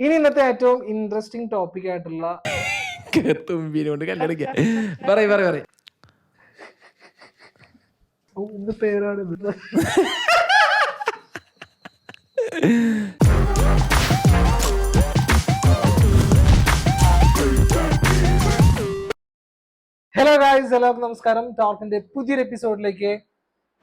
ഇനി ഇന്നത്തെ ഏറ്റവും ഇൻട്രസ്റ്റിംഗ് ടോപ്പിക് ആയിട്ടുള്ള തുമ്പിനെ കൊണ്ട് കല്ലെടുക്കുക. പറയ് എന്ത് പേരാണ് ഇത്? ഹലോ ഗായ്സ്, എല്ലാവർക്കും നമസ്കാരം. ടോക്കിന്റെ പുതിയൊരു എപ്പിസോഡിലേക്ക്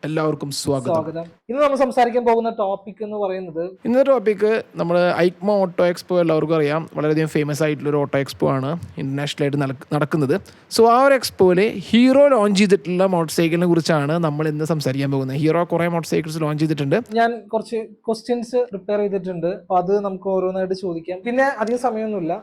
എല്ലാവർക്കും സ്വാഗതം. ഇന്ന് നമ്മൾ സംസാരിക്കാൻ പോകുന്ന ടോപ്പിക് എന്ന് പറയുന്നത്, ഇന്നത്തെ ടോപ്പിക്ക് നമ്മൾ ഐക്മോ ഓട്ടോ എക്സ്പോ എല്ലാവർക്കും അറിയാം. വളരെയധികം ഫേമസ് ആയിട്ടുള്ളൊരു ഓട്ടോ എക്സ്പോ ആണ് ഇന്റർനാഷണലായിട്ട് നടക്കുന്നത്. സോ ആ ഒരു എക്സ്പോയിൽ ഹീറോ ലോഞ്ച് ചെയ്തിട്ടുള്ള മോട്ടോർ സൈക്കിളിനെ കുറിച്ചാണ് നമ്മൾ ഇന്ന് സംസാരിക്കാൻ പോകുന്നത്. ഹീറോ കുറേ മോട്ടോർ സൈക്കിൾസ് ലോഞ്ച് ചെയ്തിട്ടുണ്ട്. ഞാൻ കുറച്ച് ക്വസ്റ്റ്യൻസ് പ്രിപ്പയർ ചെയ്തിട്ടുണ്ട്. അപ്പൊ അത് നമുക്ക് ഓരോന്നായിട്ട് ചോദിക്കാം. പിന്നെ അധികം സമയമൊന്നുമില്ല.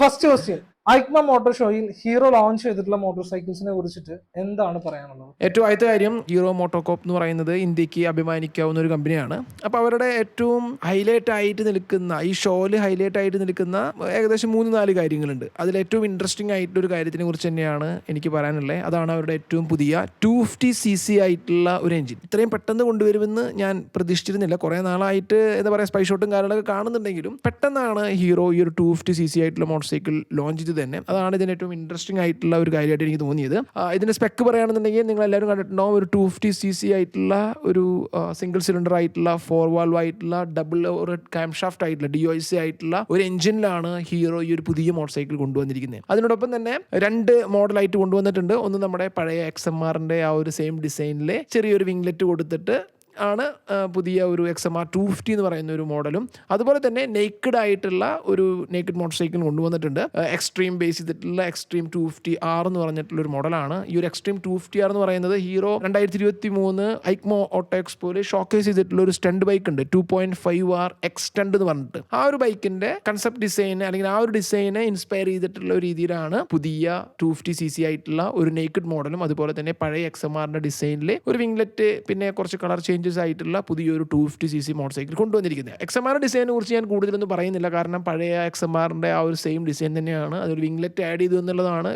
ഫസ്റ്റ് ക്വസ്റ്റ്യൻ, ഐക്മ മോട്ടോർ ഷോയിൽ ഹീറോ ലോഞ്ച് ചെയ്തിട്ടുള്ള മോട്ടോർ സൈക്കിൾസിനെ കുറിച്ചിട്ട് എന്താണ് പറയാനുള്ളത്? ഏറ്റവും ആദ്യത്തെ കാര്യം, ഹീറോ മോട്ടോകോപ്പ് എന്ന് പറയുന്നത് ഇന്ത്യക്ക് അഭിമാനിക്കാവുന്ന ഒരു കമ്പനിയാണ്. അപ്പോൾ അവരുടെ ഏറ്റവും ഹൈലൈറ്റ് ആയിട്ട് നിൽക്കുന്ന, ഈ ഷോയിൽ ഹൈലൈറ്റ് ആയിട്ട് നിൽക്കുന്ന ഏകദേശം 3-4 കാര്യങ്ങളുണ്ട്. അതിൽ ഏറ്റവും ഇൻട്രസ്റ്റിംഗ് ആയിട്ടൊരു കാര്യത്തിനെ കുറിച്ച് തന്നെയാണ് എനിക്ക് പറയാനുള്ളത്. അതാണ് അവരുടെ ഏറ്റവും പുതിയ 250cc ആയിട്ടുള്ള ഒരു എഞ്ചിൻ. ഇത്രയും പെട്ടെന്ന് കൊണ്ടുവരുമെന്ന് ഞാൻ പ്രതീക്ഷിച്ചിരുന്നില്ല. കുറേ നാളായിട്ട് എന്താ പറയുക, സ്പൈ ഷോട്ടും കാര്യങ്ങളൊക്കെ കാണുന്നുണ്ടെങ്കിലും പെട്ടെന്നാണ് ഹീറോ ഈ ഒരു 250cc ആയിട്ടുള്ള മോട്ടോർ സൈക്കിൾ ലോഞ്ച് ചെയ്ത് തന്നെ. അതാണ് ഇതിന് ഏറ്റവും ഇൻട്രസ്റ്റിംഗ് ആയിട്ടുള്ള ഒരു കാര്യമായിട്ട് എനിക്ക് തോന്നിയത്. ഇതിന്റെ സ്പെക്ക് പറയുകയാണെന്നുണ്ടെങ്കിൽ നിങ്ങൾ എല്ലാവരും കണ്ടിട്ടുണ്ടാവും. ഒരു 250cc ആയിട്ടുള്ള ഒരു സിംഗിൾ സിലിണ്ടർ ആയിട്ടുള്ള 4 വാൽവ് ആയിട്ടുള്ള ഡബിൾ ഒരു ക്യാം ഷാഫ്റ്റ് ആയിട്ടുള്ള DOIC ആയിട്ടുള്ള ഒരു എഞ്ചിനിലാണ് ഹീറോ ഈ ഒരു പുതിയ മോട്ടോർ സൈക്കിൾ കൊണ്ടുവന്നിരിക്കുന്നത്. അതിനോടൊപ്പം തന്നെ 2 മോഡലായിട്ട് കൊണ്ടുവന്നിട്ടുണ്ട്. ഒന്ന് നമ്മുടെ പഴയ XMR-ന്റെ ആ ഒരു സെയിം ഡിസൈനിലെ ചെറിയൊരു വിംഗ്ലെറ്റ് കൊടുത്തിട്ട് ആണ് പുതിയ ഒരു XMR 250 എന്ന് പറയുന്ന ഒരു മോഡലും. അതുപോലെ തന്നെ നെയ്ക്കഡ് ആയിട്ടുള്ള ഒരു നെയ്ക്കഡ് മോട്ടോർ സൈക്കിൾ കൊണ്ടുവന്നിട്ടുണ്ട്. എക്സ്ട്രീം ബേസ് ചെയ്തിട്ടുള്ള എക്സ്ട്രീം 250R എന്ന് പറഞ്ഞിട്ടുള്ള ഒരു മോഡലാണ്. ഈ ഒരു എക്സ്ട്രീം 250R എന്ന് പറയുന്നത് ഹീറോ 2023 ഐക്മോ ഓട്ടോ എക്സ്പോയിൽ ഷോക്കേസ് ചെയ്തിട്ടുള്ള ഒരു സ്റ്റണ്ട് ബൈക്ക് ഉണ്ട്, 2.5R എക്സ്റ്റൻഡ് എന്ന് പറഞ്ഞിട്ട്. ആ ഒരു ബൈക്കിന്റെ കൺസെപ്റ്റ് ഡിസൈൻ അല്ലെങ്കിൽ ആ ഒരു ഡിസൈനെ ഇൻസ്പയർ ചെയ്തിട്ടുള്ള ഒരു രീതിയിലാണ് പുതിയ 250cc ആയിട്ടുള്ള ഒരു നെയ്ക്കഡ് മോഡലും അതുപോലെ തന്നെ പഴയ XMR-ന്റെ ഡിസൈനിൽ ഒരു വിംഗ്ലെറ്റ് പിന്നെ കുറച്ച് കളർ ചേഞ്ച് ആയിട്ടുള്ള പുതിയൊരു 250cc മോട്ടോർ സൈക്കിൾ കൊണ്ടുവന്നിരിക്കുന്നത്. XMR ഡിസൈനെ കുറിച്ച് ഞാൻ കൂടുതലൊന്നും പറയുന്നില്ല, കാരണം പഴയ XMR-ന്റെ ആ ഒരു സെയിം ഡിസൈൻ തന്നെയാണ്. അതൊരു വിംഗ്ലെറ്റ് ആഡ് ചെയ്തു എന്നുള്ളതാണ്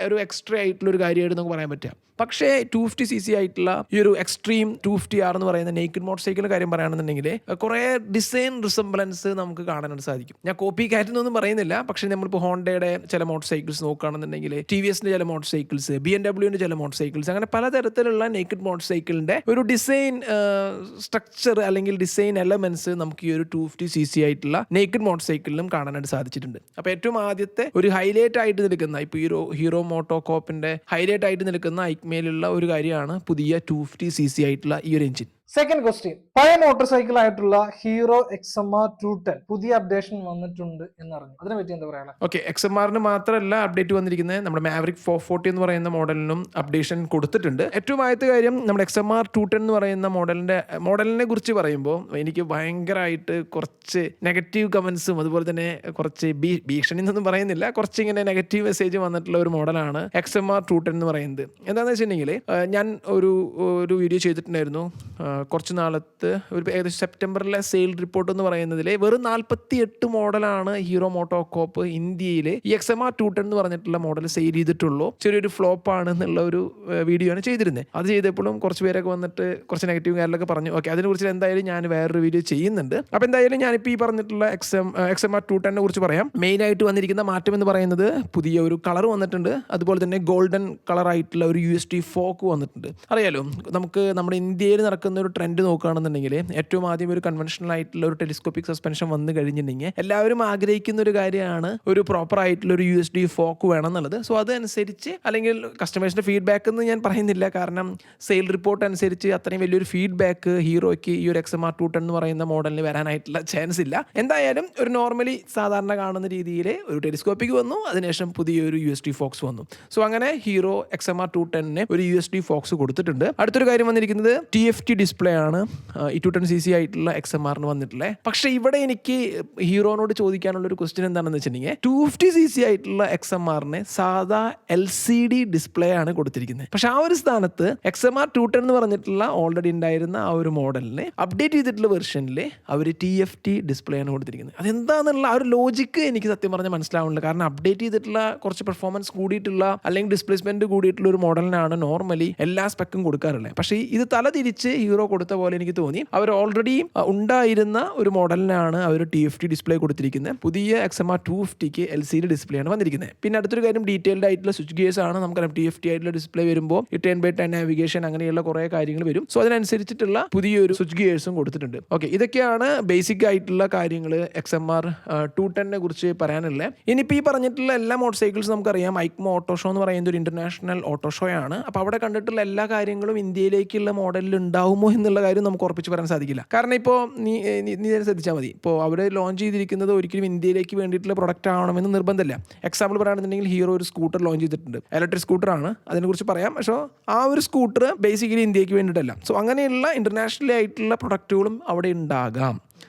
ഒരു എക്സ്ട്രാ ആയിട്ടുള്ള ഒരു കാര്യമായിട്ട് നമുക്ക് പറയാൻ പറ്റുക. പക്ഷേ 250cc ആയിട്ടുള്ള ഈ ഒരു എക്സ്ട്രീം 250R എന്ന് പറയുന്ന നെയ്ക്കഡ് മോട്ടോർ സൈക്കിളിന്റെ കാര്യം പറയുകയാണെന്നുണ്ടെങ്കിൽ കുറേ ഡിസൈൻ റിസംബ്ലൻസ് നമുക്ക് കാണാനായിട്ട് സാധിക്കും. ഞാൻ കോപ്പി കാറ്റൊന്നും പറയുന്നില്ല, പക്ഷേ നമ്മളിപ്പോൾ ഹോണ്ടയുടെ ചില മോട്ടോർ സൈക്കിൾസ് നോക്കുകയാണെന്നുണ്ടെങ്കിൽ TVS-ന്റെ ചില മോട്ടോർ സൈക്കിൾസ്, BMW-ന്റെ ചില മോട്ടോർ സൈക്കിൾസ്, അങ്ങനെ പലതരത്തിലുള്ള നെയ്ക്കഡ് മോട്ടോർ സൈക്കിളിന്റെ ഒരു ഡിസൈൻ സ്ട്രക്ചർ അല്ലെങ്കിൽ ഡിസൈൻ എലമെന്റ്സ് നമുക്ക് ഈ ഒരു 250cc ആയിട്ടുള്ള നെയ്ക്കഡ് മോട്ടോർ സൈക്കിളിലും കാണാനായിട്ട് സാധിച്ചിട്ടുണ്ട്. അപ്പോൾ ഏറ്റവും ആദ്യത്തെ ഒരു ഹൈലൈറ്റ് ആയിട്ട് നിൽക്കുന്ന, ഇപ്പോൾ ഹീറോ മോട്ടോകോപ്പിന്റെ ഹൈലൈറ്റ് ആയിട്ട് നിൽക്കുന്ന ഐക്മയിലുള്ള ഒരു കാര്യമാണ് പുതിയ 250cc ആയിട്ടുള്ള ഈ ഒരു എഞ്ചിൻ. സെക്കൻഡ് ക്വസ്റ്റ്യൻ, പഴയ മോട്ടോർ സൈക്കിൾ ആയിട്ടുള്ള ഹീറോ XMR 210 പുതിയ അപ്ഡേഷൻ വന്നിട്ടുണ്ട് എന്നറിഞ്ഞു. അതിനെ പറ്റി എന്താ പറയാ? ഓക്കെ, XMR-ന് മാത്രമല്ല അപ്ഡേറ്റ് വന്നിരിക്കുന്നത്, നമ്മുടെ മാവറിക് 440 എന്ന് പറയുന്ന മോഡലിനും അപ്ഡേഷൻ കൊടുത്തിട്ടുണ്ട്. ഏറ്റവും ആദ്യത്തെ കാര്യം, നമ്മുടെ XMR 210 എന്ന് പറയുന്ന മോഡലിനെ കുറിച്ച് പറയുമ്പോൾ എനിക്ക് ഭയങ്കരമായിട്ട് കുറച്ച് നെഗറ്റീവ് കമന്റ്സും അതുപോലെ തന്നെ കുറച്ച് ഭീഷണി എന്നൊന്നും പറയുന്നില്ല, കുറച്ച് ഇങ്ങനെ നെഗറ്റീവ് മെസ്സേജ് വന്നിട്ടുള്ള ഒരു മോഡലാണ് XMR 210 എന്ന് പറയുന്നത്. എന്താണെന്ന് വെച്ചിട്ടുണ്ടെങ്കിൽ ഞാൻ ഒരു വീഡിയോ ചെയ്തിട്ടുണ്ടായിരുന്നു കുറച്ച് നാളത്ത്, ഒരു ഏകദേശം സെപ്റ്റംബറിലെ സെയിൽ റിപ്പോർട്ട് എന്ന് പറയുന്നതിൽ വെറും 48 മോഡലാണ് ഹീറോ മോട്ടോകോപ്പ് ഇന്ത്യയിൽ ഈ XMR 210 എന്ന് പറഞ്ഞിട്ടുള്ള മോഡൽ സെയിൽ ചെയ്തിട്ടുള്ളൂ. ചെറിയൊരു ഫ്ലോപ്പ് ആണ് എന്നുള്ള ഒരു വീഡിയോ ആണ് ചെയ്തിരുന്നത്. അത് ചെയ്തപ്പോഴും കുറച്ച് പേരൊക്കെ വന്നിട്ട് കുറച്ച് നെഗറ്റീവ് കാര്യങ്ങളൊക്കെ പറഞ്ഞു. ഓക്കെ, അതിനെക്കുറിച്ച് എന്തായാലും ഞാൻ വേറൊരു വീഡിയോ ചെയ്യുന്നുണ്ട്. അപ്പോൾ എന്തായാലും ഞാനിപ്പോൾ ഈ പറഞ്ഞിട്ടുള്ള XMR 210 കുറിച്ച് പറയാം. മെയിനായിട്ട് വന്നിരിക്കുന്ന മാറ്റം എന്ന് പറയുന്നത് പുതിയ ഒരു കളർ വന്നിട്ടുണ്ട്. അതുപോലെ തന്നെ ഗോൾഡൻ കളറായിട്ടുള്ള ഒരു USD ഫോക്ക് വന്നിട്ടുണ്ട്. അറിയാലോ, നമുക്ക് നമ്മുടെ ഇന്ത്യയിൽ നടക്കുന്ന ഒരു ട്രെൻഡ് നോക്കുകയാണെന്നുണ്ടെങ്കിൽ ഏറ്റവും ആദ്യം ഒരു കൺവെൻഷണൽ ആയിട്ടുള്ള ഒരു ടെലിസ്കോപ്പിക് സസ്പെൻഷൻ വന്നു കഴിഞ്ഞിട്ടുണ്ടെങ്കിൽ എല്ലാവരും ആഗ്രഹിക്കുന്ന ഒരു കാര്യമാണ് ഒരു പ്രോപ്പർ ആയിട്ടുള്ള ഒരു USD ഫോക്ക് വേണം എന്നുള്ളത്. സോ അതനുസരിച്ച്, അല്ലെങ്കിൽ കസ്റ്റമേഴ്സിന്റെ ഫീഡ്ബാക്ക് എന്ന് ഞാൻ പറയുന്നില്ല, കാരണം സെയിൽ റിപ്പോർട്ട് അനുസരിച്ച് അത്രയും വലിയൊരു ഫീഡ്ബാക്ക് ഹീറോയ്ക്ക് ഈ ഒരു XMR 210 എന്ന് പറയുന്ന മോഡലിന് വരാനായിട്ടുള്ള ചാൻസ് ഇല്ല. എന്തായാലും ഒരു നോർമലി സാധാരണ കാണുന്ന രീതിയിൽ ഒരു ടെലിസ്കോപ്പിക് വന്നു, അതിനുശേഷം പുതിയൊരു USD ഫോക്സ് വന്നു. സോ അങ്ങനെ ഹീറോ XMR 210 ഒരു USD ഫോക്സ് കൊടുത്തിട്ടുണ്ട്. അടുത്തൊരു കാര്യം വന്നിരിക്കുന്നത് TFT ഡിസ്പ്ലേ ആണ് ഈ 210cc ആയിട്ടുള്ള XMR-ന് വന്നിട്ടുള്ളത്. പക്ഷേ ഇവിടെ എനിക്ക് ഹീറോനോട് ചോദിക്കാനുള്ളൊരു ക്വസ്റ്റ്യൻ എന്താണെന്ന് വെച്ചിട്ടുണ്ടെങ്കിൽ, 250cc ആയിട്ടുള്ള XMR-നെ സാധാ LCD ഡിസ്പ്ലേ ആണ് കൊടുത്തിരിക്കുന്നത്. പക്ഷെ ആ ഒരു സ്ഥാനത്ത് XMR 210 എന്ന് പറഞ്ഞിട്ടുള്ള ഓൾറെഡി ഉണ്ടായിരുന്ന ആ ഒരു മോഡലിനെ അപ്ഡേറ്റ് ചെയ്തിട്ടുള്ള വെർഷനിൽ അവർ TFT ഡിസ്പ്ലേ ആണ് കൊടുത്തിരിക്കുന്നത്. അതെന്താണെന്നുള്ള ആ ഒരു ലോജിക്ക് എനിക്ക് സത്യം പറഞ്ഞാൽ മനസ്സിലാവുന്നില്ല. കാരണം അപ്ഡേറ്റ് ചെയ്തിട്ടുള്ള കുറച്ച് പെർഫോമൻസ് കൂടിയിട്ടുള്ള അല്ലെങ്കിൽ ഡിസ്പ്ലേസ്മെന്റ് കൂടിയിട്ടുള്ള ഒരു മോഡലിനാണ് നോർമലി എല്ലാ സ്പെക്കും കൊടുക്കാറുള്ളത്. പക്ഷേ ഇത് തല തിരിച്ച് ഹീറോ ഹീറോ കൊടുത്ത പോലെ എനിക്ക് തോന്നി. അവർ ഓൾറെഡി ഉണ്ടായിരുന്ന ഒരു മോഡലിനാണ് അവർ TFT ഡിസ്പ്ലേ കൊടുത്തിരിക്കുന്നത്. പുതിയ XMR 250ക്ക് LCD ഡിസ്പ്ലേ ആണ് വന്നിരിക്കുന്നത്. പിന്നെ അടുത്തൊരു കാര്യം, ഡീറ്റെയിൽഡ് ആയിട്ടുള്ള സ്വിച്ച് ഗിയേഴ്സ് ആണ്. നമുക്കറിയാം TFT ആയിട്ടുള്ള ഡിസ്പ്ലേ വരുമ്പോൾ 10x10 നാവിഗേഷൻ അങ്ങനെയുള്ള കുറേ കാര്യങ്ങൾ വരും. സോ അതിനനുസരിച്ചിട്ടുള്ള പുതിയൊരു സ്വിച്ച് ഗിയേഴ്സും കൊടുത്തിട്ടുണ്ട്. ഓക്കെ, ഇതൊക്കെയാണ് ബേസിക് ആയിട്ടുള്ള കാര്യങ്ങൾ XMR 210നെ കുറിച്ച് പറയാനുള്ളത്. ഇനിയിപ്പോൾ ഈ പറഞ്ഞിട്ടുള്ള എല്ലാ മോട്ടോർ സൈക്കിൾസ് നമുക്കറിയാം ഐക്മോ ഓട്ടോ ഷോ എന്ന് പറയുന്നത് ഒരു ഇന്റർനാഷണൽ ഓട്ടോ ഷോ ആണ്. അപ്പോൾ അവിടെ കണ്ടിട്ടുള്ള എല്ലാ കാര്യങ്ങളും ഇന്ത്യയിലേക്കുള്ള മോഡലിൽ ഉണ്ടാവുമോ എന്നുള്ള കാര്യം നമുക്ക് ഉറപ്പിച്ച് പറയാൻ സാധിക്കില്ല. കാരണം ഇപ്പോൾ നീ ശ്രദ്ധിച്ചാൽ മതി, ഇപ്പോൾ അവർ ലോഞ്ച് ചെയ്തിരിക്കുന്നത് ഒരിക്കലും ഇന്ത്യയിലേക്ക് വേണ്ടിയിട്ടുള്ള പ്രൊഡക്റ്റ് ആവണമെന്ന് നിർബന്ധമില്ല. എക്സാമ്പിൾ പറയുകയാണെന്നുണ്ടെങ്കിൽ ഹീറോ ഒരു സ്കൂട്ടർ ലോഞ്ച് ചെയ്തിട്ടുണ്ട്, ഇലക്ട്രിക് സ്കൂട്ടറാണ്, അതിനെക്കുറിച്ച് പറയാം. പക്ഷേ ആ ഒരു സ്കൂട്ടർ ബേസിക്കലി ഇന്ത്യക്ക് വേണ്ടിയിട്ടല്ല. സോ അങ്ങനെയുള്ള ഇന്റർനാഷണൽ ആയിട്ടുള്ള പ്രൊഡക്റ്റുകളും അവിടെ ഉണ്ടാകാം.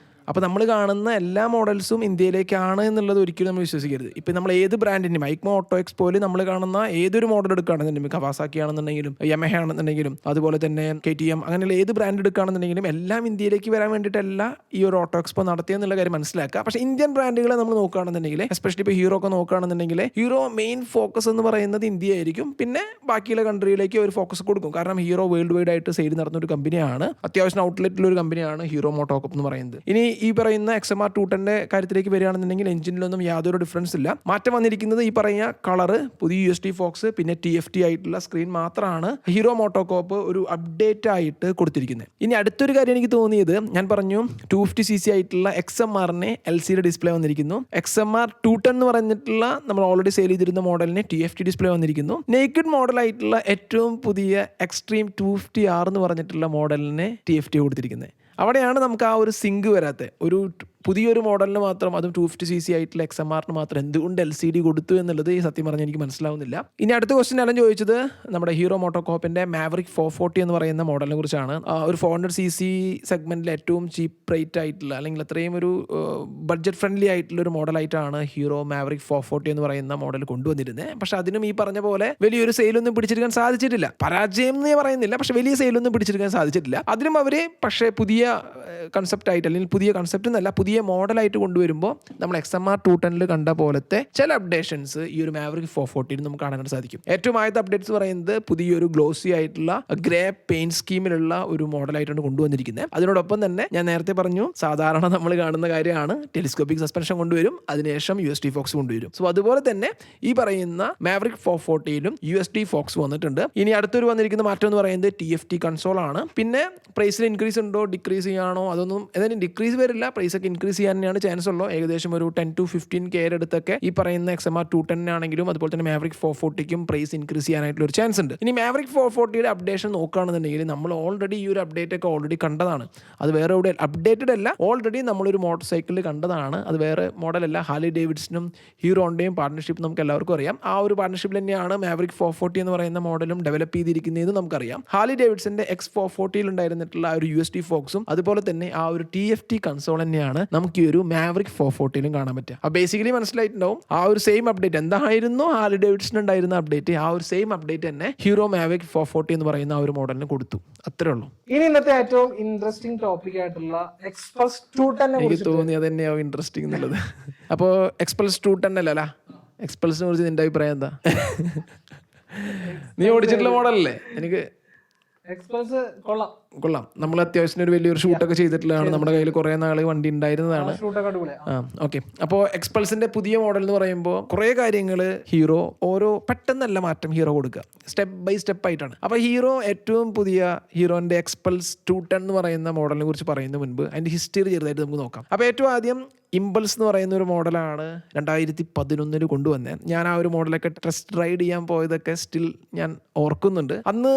അപ്പോൾ നമ്മൾ കാണുന്ന എല്ലാ മോഡൽസും ഇന്ത്യയിലേക്കാണ് എന്നുള്ളത് ഒരിക്കലും നമ്മൾ വിശ്വസിക്കരുത്. ഇപ്പോൾ നമ്മൾ ഏത് ബ്രാൻഡിൻ്റെയും ഐക്മോ ഓട്ടോ എക്സ്പോയിൽ നമ്മൾ കാണുന്ന ഏതൊരു മോഡൽ എടുക്കുകയാണെന്നുണ്ടെങ്കിലും, കവാസാക്കി ആണെന്നുണ്ടെങ്കിലും യമഹ ആണെന്നുണ്ടെങ്കിലും അതുപോലെ തന്നെ KTM, അങ്ങനെയുള്ള ഏത് ബ്രാൻഡ് എടുക്കുകയാണെന്നുണ്ടെങ്കിലും എല്ലാം ഇന്ത്യയിലേക്ക് വരാൻ വേണ്ടിയിട്ടല്ല ഈ ഒരു ഓട്ടോ എക്സ്പോ നടത്തിയെന്നുള്ള കാര്യം മനസ്സിലാക്കുക. പക്ഷേ ഇന്ത്യൻ ബ്രാൻഡുകളെ നമ്മൾ നോക്കുകയാണെന്നുണ്ടെങ്കിൽ, എസ്പെഷ്യലി ഇപ്പോൾ ഹീറോ ഒക്കെ നോക്കുകയാണെന്നുണ്ടെങ്കിൽ, ഹീറോ മെയിൻ ഫോക്കസ് എന്ന് പറയുന്നത് ഇന്ത്യ ആയിരിക്കും. പിന്നെ ബാക്കിയുള്ള കൺട്രിയിലേക്ക് ഒരു ഫോക്കസ് കൊടുക്കും. കാരണം ഹീറോ വേൾഡ് വൈഡ് ആയിട്ട് സെയിൽ നടന്ന ഒരു കമ്പനിയാണ്, അത്യാവശ്യം ഔട്ട്ലെറ്റുള്ള ഒരു കമ്പനിയാണ് ഹീറോ മോട്ടോകോപ്പ് എന്ന് പറയുന്നത്. ഇനി ഈ പറയുന്ന XMR 210ന്റെ കാര്യത്തിലേക്ക് വരികയാണെന്നുണ്ടെങ്കിൽ എഞ്ചിനിലൊന്നും യാതൊരു ഡിഫറൻസ് ഇല്ല. മാറ്റം വന്നിരിക്കുന്നത് ഈ പറയുന്ന കളറ്, പുതിയ USD ഫോക്സ്, പിന്നെ TFT ആയിട്ടുള്ള സ്ക്രീൻ മാത്രമാണ് ഹീറോ മോട്ടോകോപ്പ് ഒരു അപ്ഡേറ്റ് ആയിട്ട് കൊടുത്തിരിക്കുന്നത്. ഇനി അടുത്തൊരു കാര്യം എനിക്ക് തോന്നിയത്, ഞാൻ പറഞ്ഞു 250cc ആയിട്ടുള്ള XMRന് LCD ഡിസ്പ്ലേ വന്നിരിക്കുന്നു. XMR 210 എന്ന് പറഞ്ഞിട്ടുള്ള നമ്മൾ ഓൾറെഡി സെയിൽ ചെയ്തിരുന്ന മോഡലിന് TFT ഡിസ്പ്ലേ വന്നിരിക്കുന്നു. നേക്കഡ് മോഡലായിട്ടുള്ള ഏറ്റവും പുതിയ എക്സ്ട്രീം 250R എന്ന് പറഞ്ഞിട്ടുള്ള മോഡലിന് TFT കൊടുത്തിരിക്കുന്നത്. അവിടെയാണ് നമുക്ക് ആ ഒരു സിങ്ക് വരാത്ത ഒരു പുതിയൊരു മോഡലിന് മാത്രം, അതും 250cc ആയിട്ടുള്ള XMRന് മാത്രം എന്തുകൊണ്ട് LCD കൊടുത്തു എന്നുള്ളത് ഈ സത്യം പറഞ്ഞാൽ എനിക്ക് മനസ്സിലാവുന്നില്ല. ഇനി അടുത്ത ക്വസ്റ്റ്യൻ എല്ലാം ചോദിച്ചത് നമ്മുടെ ഹീറോ മോട്ടോകോപ്പിന്റെ മാവറിക് 440 എന്ന് പറയുന്ന മോഡലിനെ കുറിച്ചാണ്. ഒരു 400cc സെഗ്മെന്റിൽ ഏറ്റവും ചീപ്പ് റേറ്റ് ആയിട്ടുള്ള, അല്ലെങ്കിൽ അത്രയും ഒരു ബഡ്ജറ്റ് ഫ്രണ്ട്ലി ആയിട്ടുള്ള ഒരു മോഡലായിട്ടാണ് ഹീറോ മാവറിക് 440 എന്ന് പറയുന്ന മോഡൽ കൊണ്ടുവന്നിരുന്നത്. പക്ഷെ അതിനും ഈ പറഞ്ഞ പോലെ വലിയൊരു സെയിലൊന്നും പിടിച്ചെടുക്കാൻ സാധിച്ചിട്ടില്ല. പരാജയം എന്ന് പറയുന്നില്ല, പക്ഷെ വലിയ സെയിലൊന്നും പിടിച്ചെടുക്കാൻ സാധിച്ചിട്ടില്ല. അതിനും അവർ പക്ഷേ പുതിയ കൺസെപ്റ്റ് ആയിട്ട്, അല്ലെങ്കിൽ പുതിയ കൺസെപ്റ്റ് എന്നല്ല, പുതിയ മോഡലായിട്ട് കൊണ്ടുവരുമ്പോൾ നമ്മൾ XMR 210 കണ്ട പോലത്തെ ചില അപ്ഡേഷൻസ് ഈ ഒരു മാവറിക് 440 നമുക്ക് കാണാൻ സാധിക്കും. ഏറ്റവും ആദ്യത്തെ അപ്ഡേറ്റ്സ് പറയുന്നത് പുതിയൊരു ഗ്ലോസി ആയിട്ടുള്ള ഗ്രേ പെയിന്റ് സ്കീമിലുള്ള ഒരു മോഡലായിട്ടാണ് കൊണ്ടുവന്നിരിക്കുന്നത്. അതിനോടൊപ്പം തന്നെ ഞാൻ നേരത്തെ പറഞ്ഞു, സാധാരണ നമ്മൾ കാണുന്ന കാര്യമാണ്, ടെലിസ്കോപ്പിക് സസ്പെൻഷൻ കൊണ്ടുവരും, അതിനുശേഷം USD ഫോക്സ് കൊണ്ടുവരും. സോ അതുപോലെ തന്നെ ഈ പറയുന്ന മാവറിക് 440ലും USD ഫോക്സ് വന്നിട്ടുണ്ട്. ഇനി അടുത്തൊരു വന്നിരിക്കുന്ന മാറ്റം എന്ന് പറയുന്നത് TFT കൺസോൾ ആണ്. പിന്നെ പ്രൈസിൽ ഇൻക്രീസ് ഉണ്ടോ ഡിക്രീസ് ചെയ്യാണോ അതൊന്നും, ഏതായാലും ഡിക്രീസ് വരില്ല, പ്രൈസ് ഒക്കെ ഇൻക്രീസ് ചെയ്യാൻ തന്നെയാണ് ചാൻസ് ഉള്ളൂ. ഏകദേശം ഒരു 10 to 15K അടുത്തൊക്കെ ഈ പറയുന്ന XMR 210 ആണെങ്കിലും അതുപോലെ തന്നെ മാവറിക് 440ക്കും പ്രൈസ് ഇൻക്രീസ് ചെയ്യാനായിട്ടുള്ള ഒരു ചാൻസ് ഉണ്ട്. ഇനി മാവറിക് 440യുടെ അപ്ഡേഷൻ നോക്കുകയാണെന്നുണ്ടെങ്കിൽ നമ്മൾ ഓൾറെഡി ഈ ഒരു അപ്ഡേറ്റ് ഒക്കെ ഓൾറെഡി കണ്ടതാണ്. അത് വേറെ എവിടെ അപ്ഡേറ്റഡ് അല്ല, ഓൾറെഡി നമ്മളൊരു മോട്ടോർ സൈക്കിളിൽ കണ്ടതാണ്. അത് വേറെ മോഡലല്ല, ഹാർലി ഡേവിഡ്സണും ഹീറോയുടെയും പാർട്ണർഷിപ്പ് നമുക്ക് എല്ലാവർക്കും അറിയാം. ആ ഒരു പാർട്ണർഷിപ്പിൽ തന്നെയാണ് മാവറിക് 440 എന്ന് പറയുന്ന മോഡലും ഡെവലപ്പ് ചെയ്തിരിക്കുന്നതെന്ന് നമുക്കറിയാം. ഹാർലി ഡേവിഡ്സന്റെ X440 ഉണ്ടായിരുന്നിട്ടുള്ള ആ ഒരു USD ഫോക്സും അതുപോലെ തന്നെ ആ ഒരു TFT കൺസോൾ തന്നെയാണ് നമുക്ക് ഈ ഒരു മാവറിക് 440ലും കാണാൻ പറ്റുക. അപ്പോൾ ബേസിക്കലി മനസ്സിലായിട്ടുണ്ടാവും, ആ ഒരു സെയിം അപ്ഡേറ്റ് എന്തായിരുന്നു ഹാർലി ഡേവിഡ്സൺ ഉണ്ടായിരുന്ന അപ്ഡേറ്റ്, ആ ഒരു സെയിം അപ്ഡേറ്റ് തന്നെ ഹീറോ മാവറിക് 440 എന്ന് പറയുന്ന ആ ഒരു മോഡലിന് കൊടുത്തു. അത്രേ ഉള്ളൂ. ഇനി ഇന്നത്തെ ഏറ്റവും ഇൻട്രസ്റ്റിംഗ് ടോപ്പിക് ആയിട്ടുള്ള എക്സ്പൾസ് 210 എനിക്ക് തോന്നി അത് തന്നെയാവും ഇൻട്രസ്റ്റിംഗ് എന്നുള്ളത്. അപ്പോൾ എക്സ്പൾസ് 210 അല്ല, എക്സ്പൾസിനെ കുറിച്ച് നിന്റെ അഭിപ്രായം എന്താ? നീ ഓടിച്ചിട്ടുള്ള മോഡലല്ലേ? എനിക്ക് എക്സ്പൾസ് കൊള്ളാം. നമ്മൾ അത്യാവശ്യം ഒരു വലിയൊരു ഷൂട്ടൊക്കെ ചെയ്തിട്ടുള്ളതാണ്. നമ്മുടെ കയ്യിൽ കുറേ നാൾ വണ്ടി ഉണ്ടായിരുന്നതാണ്. ഓക്കെ, അപ്പോൾ എക്സ്പൾസിന്റെ പുതിയ മോഡൽ എന്ന് പറയുമ്പോൾ കുറേ കാര്യങ്ങൾ ഹീറോ ഓരോ പെട്ടെന്നല്ല മാറ്റം ഹീറോ കൊടുക്കുക, സ്റ്റെപ്പ് ബൈ സ്റ്റെപ്പ് ആയിട്ടാണ്. അപ്പോൾ ഹീറോ ഏറ്റവും പുതിയ ഹീറോന്റെ എക്സ്പൾസ് 210 എന്ന് പറയുന്ന മോഡലിനെ കുറിച്ച് പറയുന്നതിന് മുൻപ് അതിന്റെ ഹിസ്റ്ററി ചെറുതായിട്ട് നമുക്ക് നോക്കാം. അപ്പോൾ ഏറ്റവും ആദ്യം ഇമ്പൾസ് എന്ന് പറയുന്ന ഒരു മോഡലാണ് 2011 കൊണ്ടുവന്നത്. ഞാൻ ആ ഒരു മോഡലൊക്കെ ടെസ്റ്റ് റൈഡ് ചെയ്യാൻ പോയതൊക്കെ സ്റ്റിൽ ഞാൻ ഓർക്കുന്നുണ്ട്. അന്ന്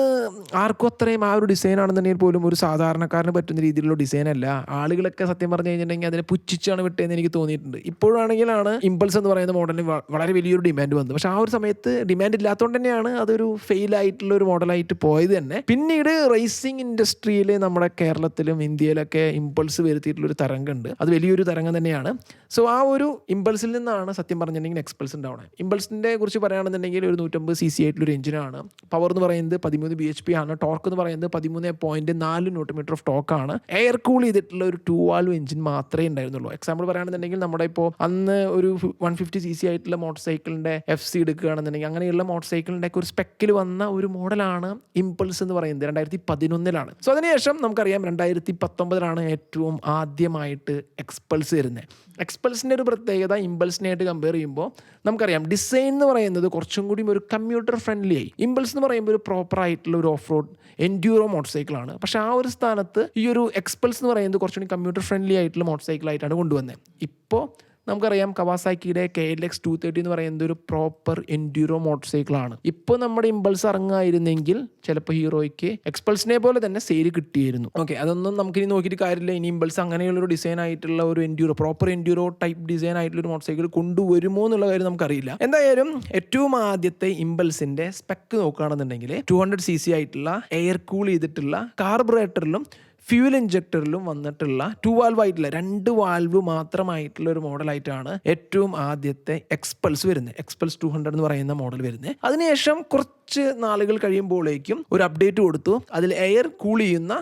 ആർക്കും അത്രയും ആ ഒരു ഡിസൈൻ ആണെന്നുണ്ടെങ്കിൽ പോലും ഒരു സാധാരണക്കാരന് പറ്റുന്ന രീതിയിലുള്ള ഡിസൈൻ അല്ല. ആളുകളൊക്കെ സത്യം പറഞ്ഞു കഴിഞ്ഞിട്ടുണ്ടെങ്കിൽ അതിനെ പുച്ഛിച്ചാണ് വിട്ടതെന്ന് എനിക്ക് തോന്നിയിട്ടുണ്ട്. ഇപ്പോഴാണെങ്കിലാണ് ഇമ്പൾസ് എന്ന് പറയുന്ന മോഡലിന് വളരെ വലിയൊരു ഡിമാൻഡ് വന്നത്. പക്ഷെ ആ ഒരു സമയത്ത് ഡിമാൻഡ് ഇല്ലാത്തതുകൊണ്ട് തന്നെയാണ് അതൊരു ഫെയിൽ ആയിട്ടുള്ള ഒരു മോഡലായിട്ട് പോയത് തന്നെ. പിന്നീട് റേസിംഗ് ഇൻഡസ്ട്രിയിൽ നമ്മുടെ കേരളത്തിലും ഇന്ത്യയിലൊക്കെ ഇമ്പൾസ് വരുത്തിയിട്ടുള്ളൊരു തരംഗമുണ്ട്. അത് വലിയൊരു തരംഗം തന്നെയാണ്. എഞ്ചിനാണ്. സോ ആ ഒരു ഇമ്പൾസിൽ നിന്നാണ് സത്യം പറഞ്ഞിട്ടുണ്ടെങ്കിൽ എക്സ്പൾസ് ഉണ്ടാവുന്നത്. ഇമ്പൾസിൻ്റെ കുറിച്ച് പറയുകയാണെന്നുണ്ടെങ്കിൽ ഒരു 150 cc ആയിട്ടുള്ളൊരു എഞ്ചിനാണ്. പവർ എന്ന് പറയുന്നത് 13 bhp ആണ്. ടോർക്ക് എന്ന് പറയുന്നത് 13.4 Nm ഓഫ് ടോക്കാണ്. എയർ കൂൾ ചെയ്തിട്ടുള്ള ഒരു 2 വാൽവ് എഞ്ചിൻ മാത്രമേ ഉണ്ടായിരുന്നുള്ളൂ. എക്സാമ്പിൾ പറയുകയാണെന്നുണ്ടെങ്കിൽ നമ്മുടെ ഇപ്പോൾ അന്ന് ഒരു 150 cc ആയിട്ടുള്ള മോട്ടോർ സൈക്കിളിൻ്റെ FC എടുക്കുകയാണെന്നുണ്ടെങ്കിൽ അങ്ങനെയുള്ള മോട്ടോർ സൈക്കിളിൻ്റെ ഒക്കെ ഒരു സ്പെക്കിൽ വന്ന ഒരു മോഡലാണ് ഇമ്പൾസ് എന്ന് പറയുന്നത്. 2011 സോ അതിനുശേഷം നമുക്കറിയാം 2019 ഏറ്റവും ആദ്യമായിട്ട് എക്സ്പൾസ് വരുന്നത്. എക്സ്പൾസിൻ്റെ ഒരു പ്രത്യേകത ഇമ്പൾസിനായിട്ട് കമ്പയർ ചെയ്യുമ്പോൾ നമുക്കറിയാം ഡിസൈൻ എന്ന് പറയുന്നത് കുറച്ചും കൂടി ഒരു കമ്പ്യൂട്ടർ ഫ്രണ്ട്ലി ആയി. ഇമ്പൾസ് എന്ന് പറയുമ്പോൾ ഒരു പ്രോപ്പർ ആയിട്ടുള്ള ഒരു ഓഫ് റോഡ് എൻഡ്യൂറോ മോട്ടോർ സൈക്കിളാണ്. പക്ഷേ ആ ഒരു സ്ഥാനത്ത് ഈ ഒരു എക്സ്പൾസ് എന്ന് പറയുന്നത് കുറച്ചുകൂടി കമ്പ്യൂട്ടർ ഫ്രണ്ട്ലി ആയിട്ടുള്ള മോട്ടോർ സൈക്കിളായിട്ടാണ് കൊണ്ടുവന്നത്. ഇപ്പോൾ നമുക്കറിയാം കവാസാക്കിയുടെ KLX 230 എന്ന് പറയുന്നത് ഒരു പ്രോപ്പർ എൻഡ്യൂറോ മോട്ടോർ സൈക്കിളാണ്. ഇപ്പോൾ നമ്മുടെ ഇമ്പൾസ് ഇറങ്ങായിരുന്നെങ്കിൽ ചിലപ്പോൾ ഹീറോയ്ക്ക് എക്സ്പൾസിനെ പോലെ തന്നെ സെയിൽ കിട്ടിയിരുന്നു. ഓക്കെ, അതൊന്നും നമുക്കിനി നോക്കിയിട്ട് കാര്യമില്ല. ഇനി ഇമ്പൾസ് അങ്ങനെയുള്ളൊരു ഡിസൈൻ ആയിട്ടുള്ള ഒരു Enduro proper Enduro type design ആയിട്ടുള്ള ഒരു മോട്ടോർ സൈക്കിൾ കൊണ്ടുവരുമോ എന്നുള്ള കാര്യം നമുക്കറിയില്ല. എന്തായാലും ഏറ്റവും ആദ്യത്തെ ഇമ്പൾസിന്റെ സ്പെക്ക് നോക്കുകയാണെന്നുണ്ടെങ്കിൽ 200 cc ആയിട്ടുള്ള എയർ കൂൾ ചെയ്തിട്ടുള്ള കാർബറേറ്ററിലും ഫ്യൂൽ ഇഞ്ചക്ടറിലും വന്നിട്ടുള്ള 2 വാൽവ് ആയിട്ടുള്ള 2 വാൽവ് മാത്രമായിട്ടുള്ള ഒരു മോഡലായിട്ടാണ് ഏറ്റവും ആദ്യത്തെ എക്സ്പൾസ് വരുന്നത്. എക്സ്പൾസ് 200 എന്ന് പറയുന്ന മോഡൽ വരുന്നത്. അതിനുശേഷം കുറച്ച് നാളുകൾ കഴിയുമ്പോഴേക്കും ഒരു അപ്ഡേറ്റ് കൊടുത്തു. അതിൽ എയർ കൂൾ ചെയ്യുന്ന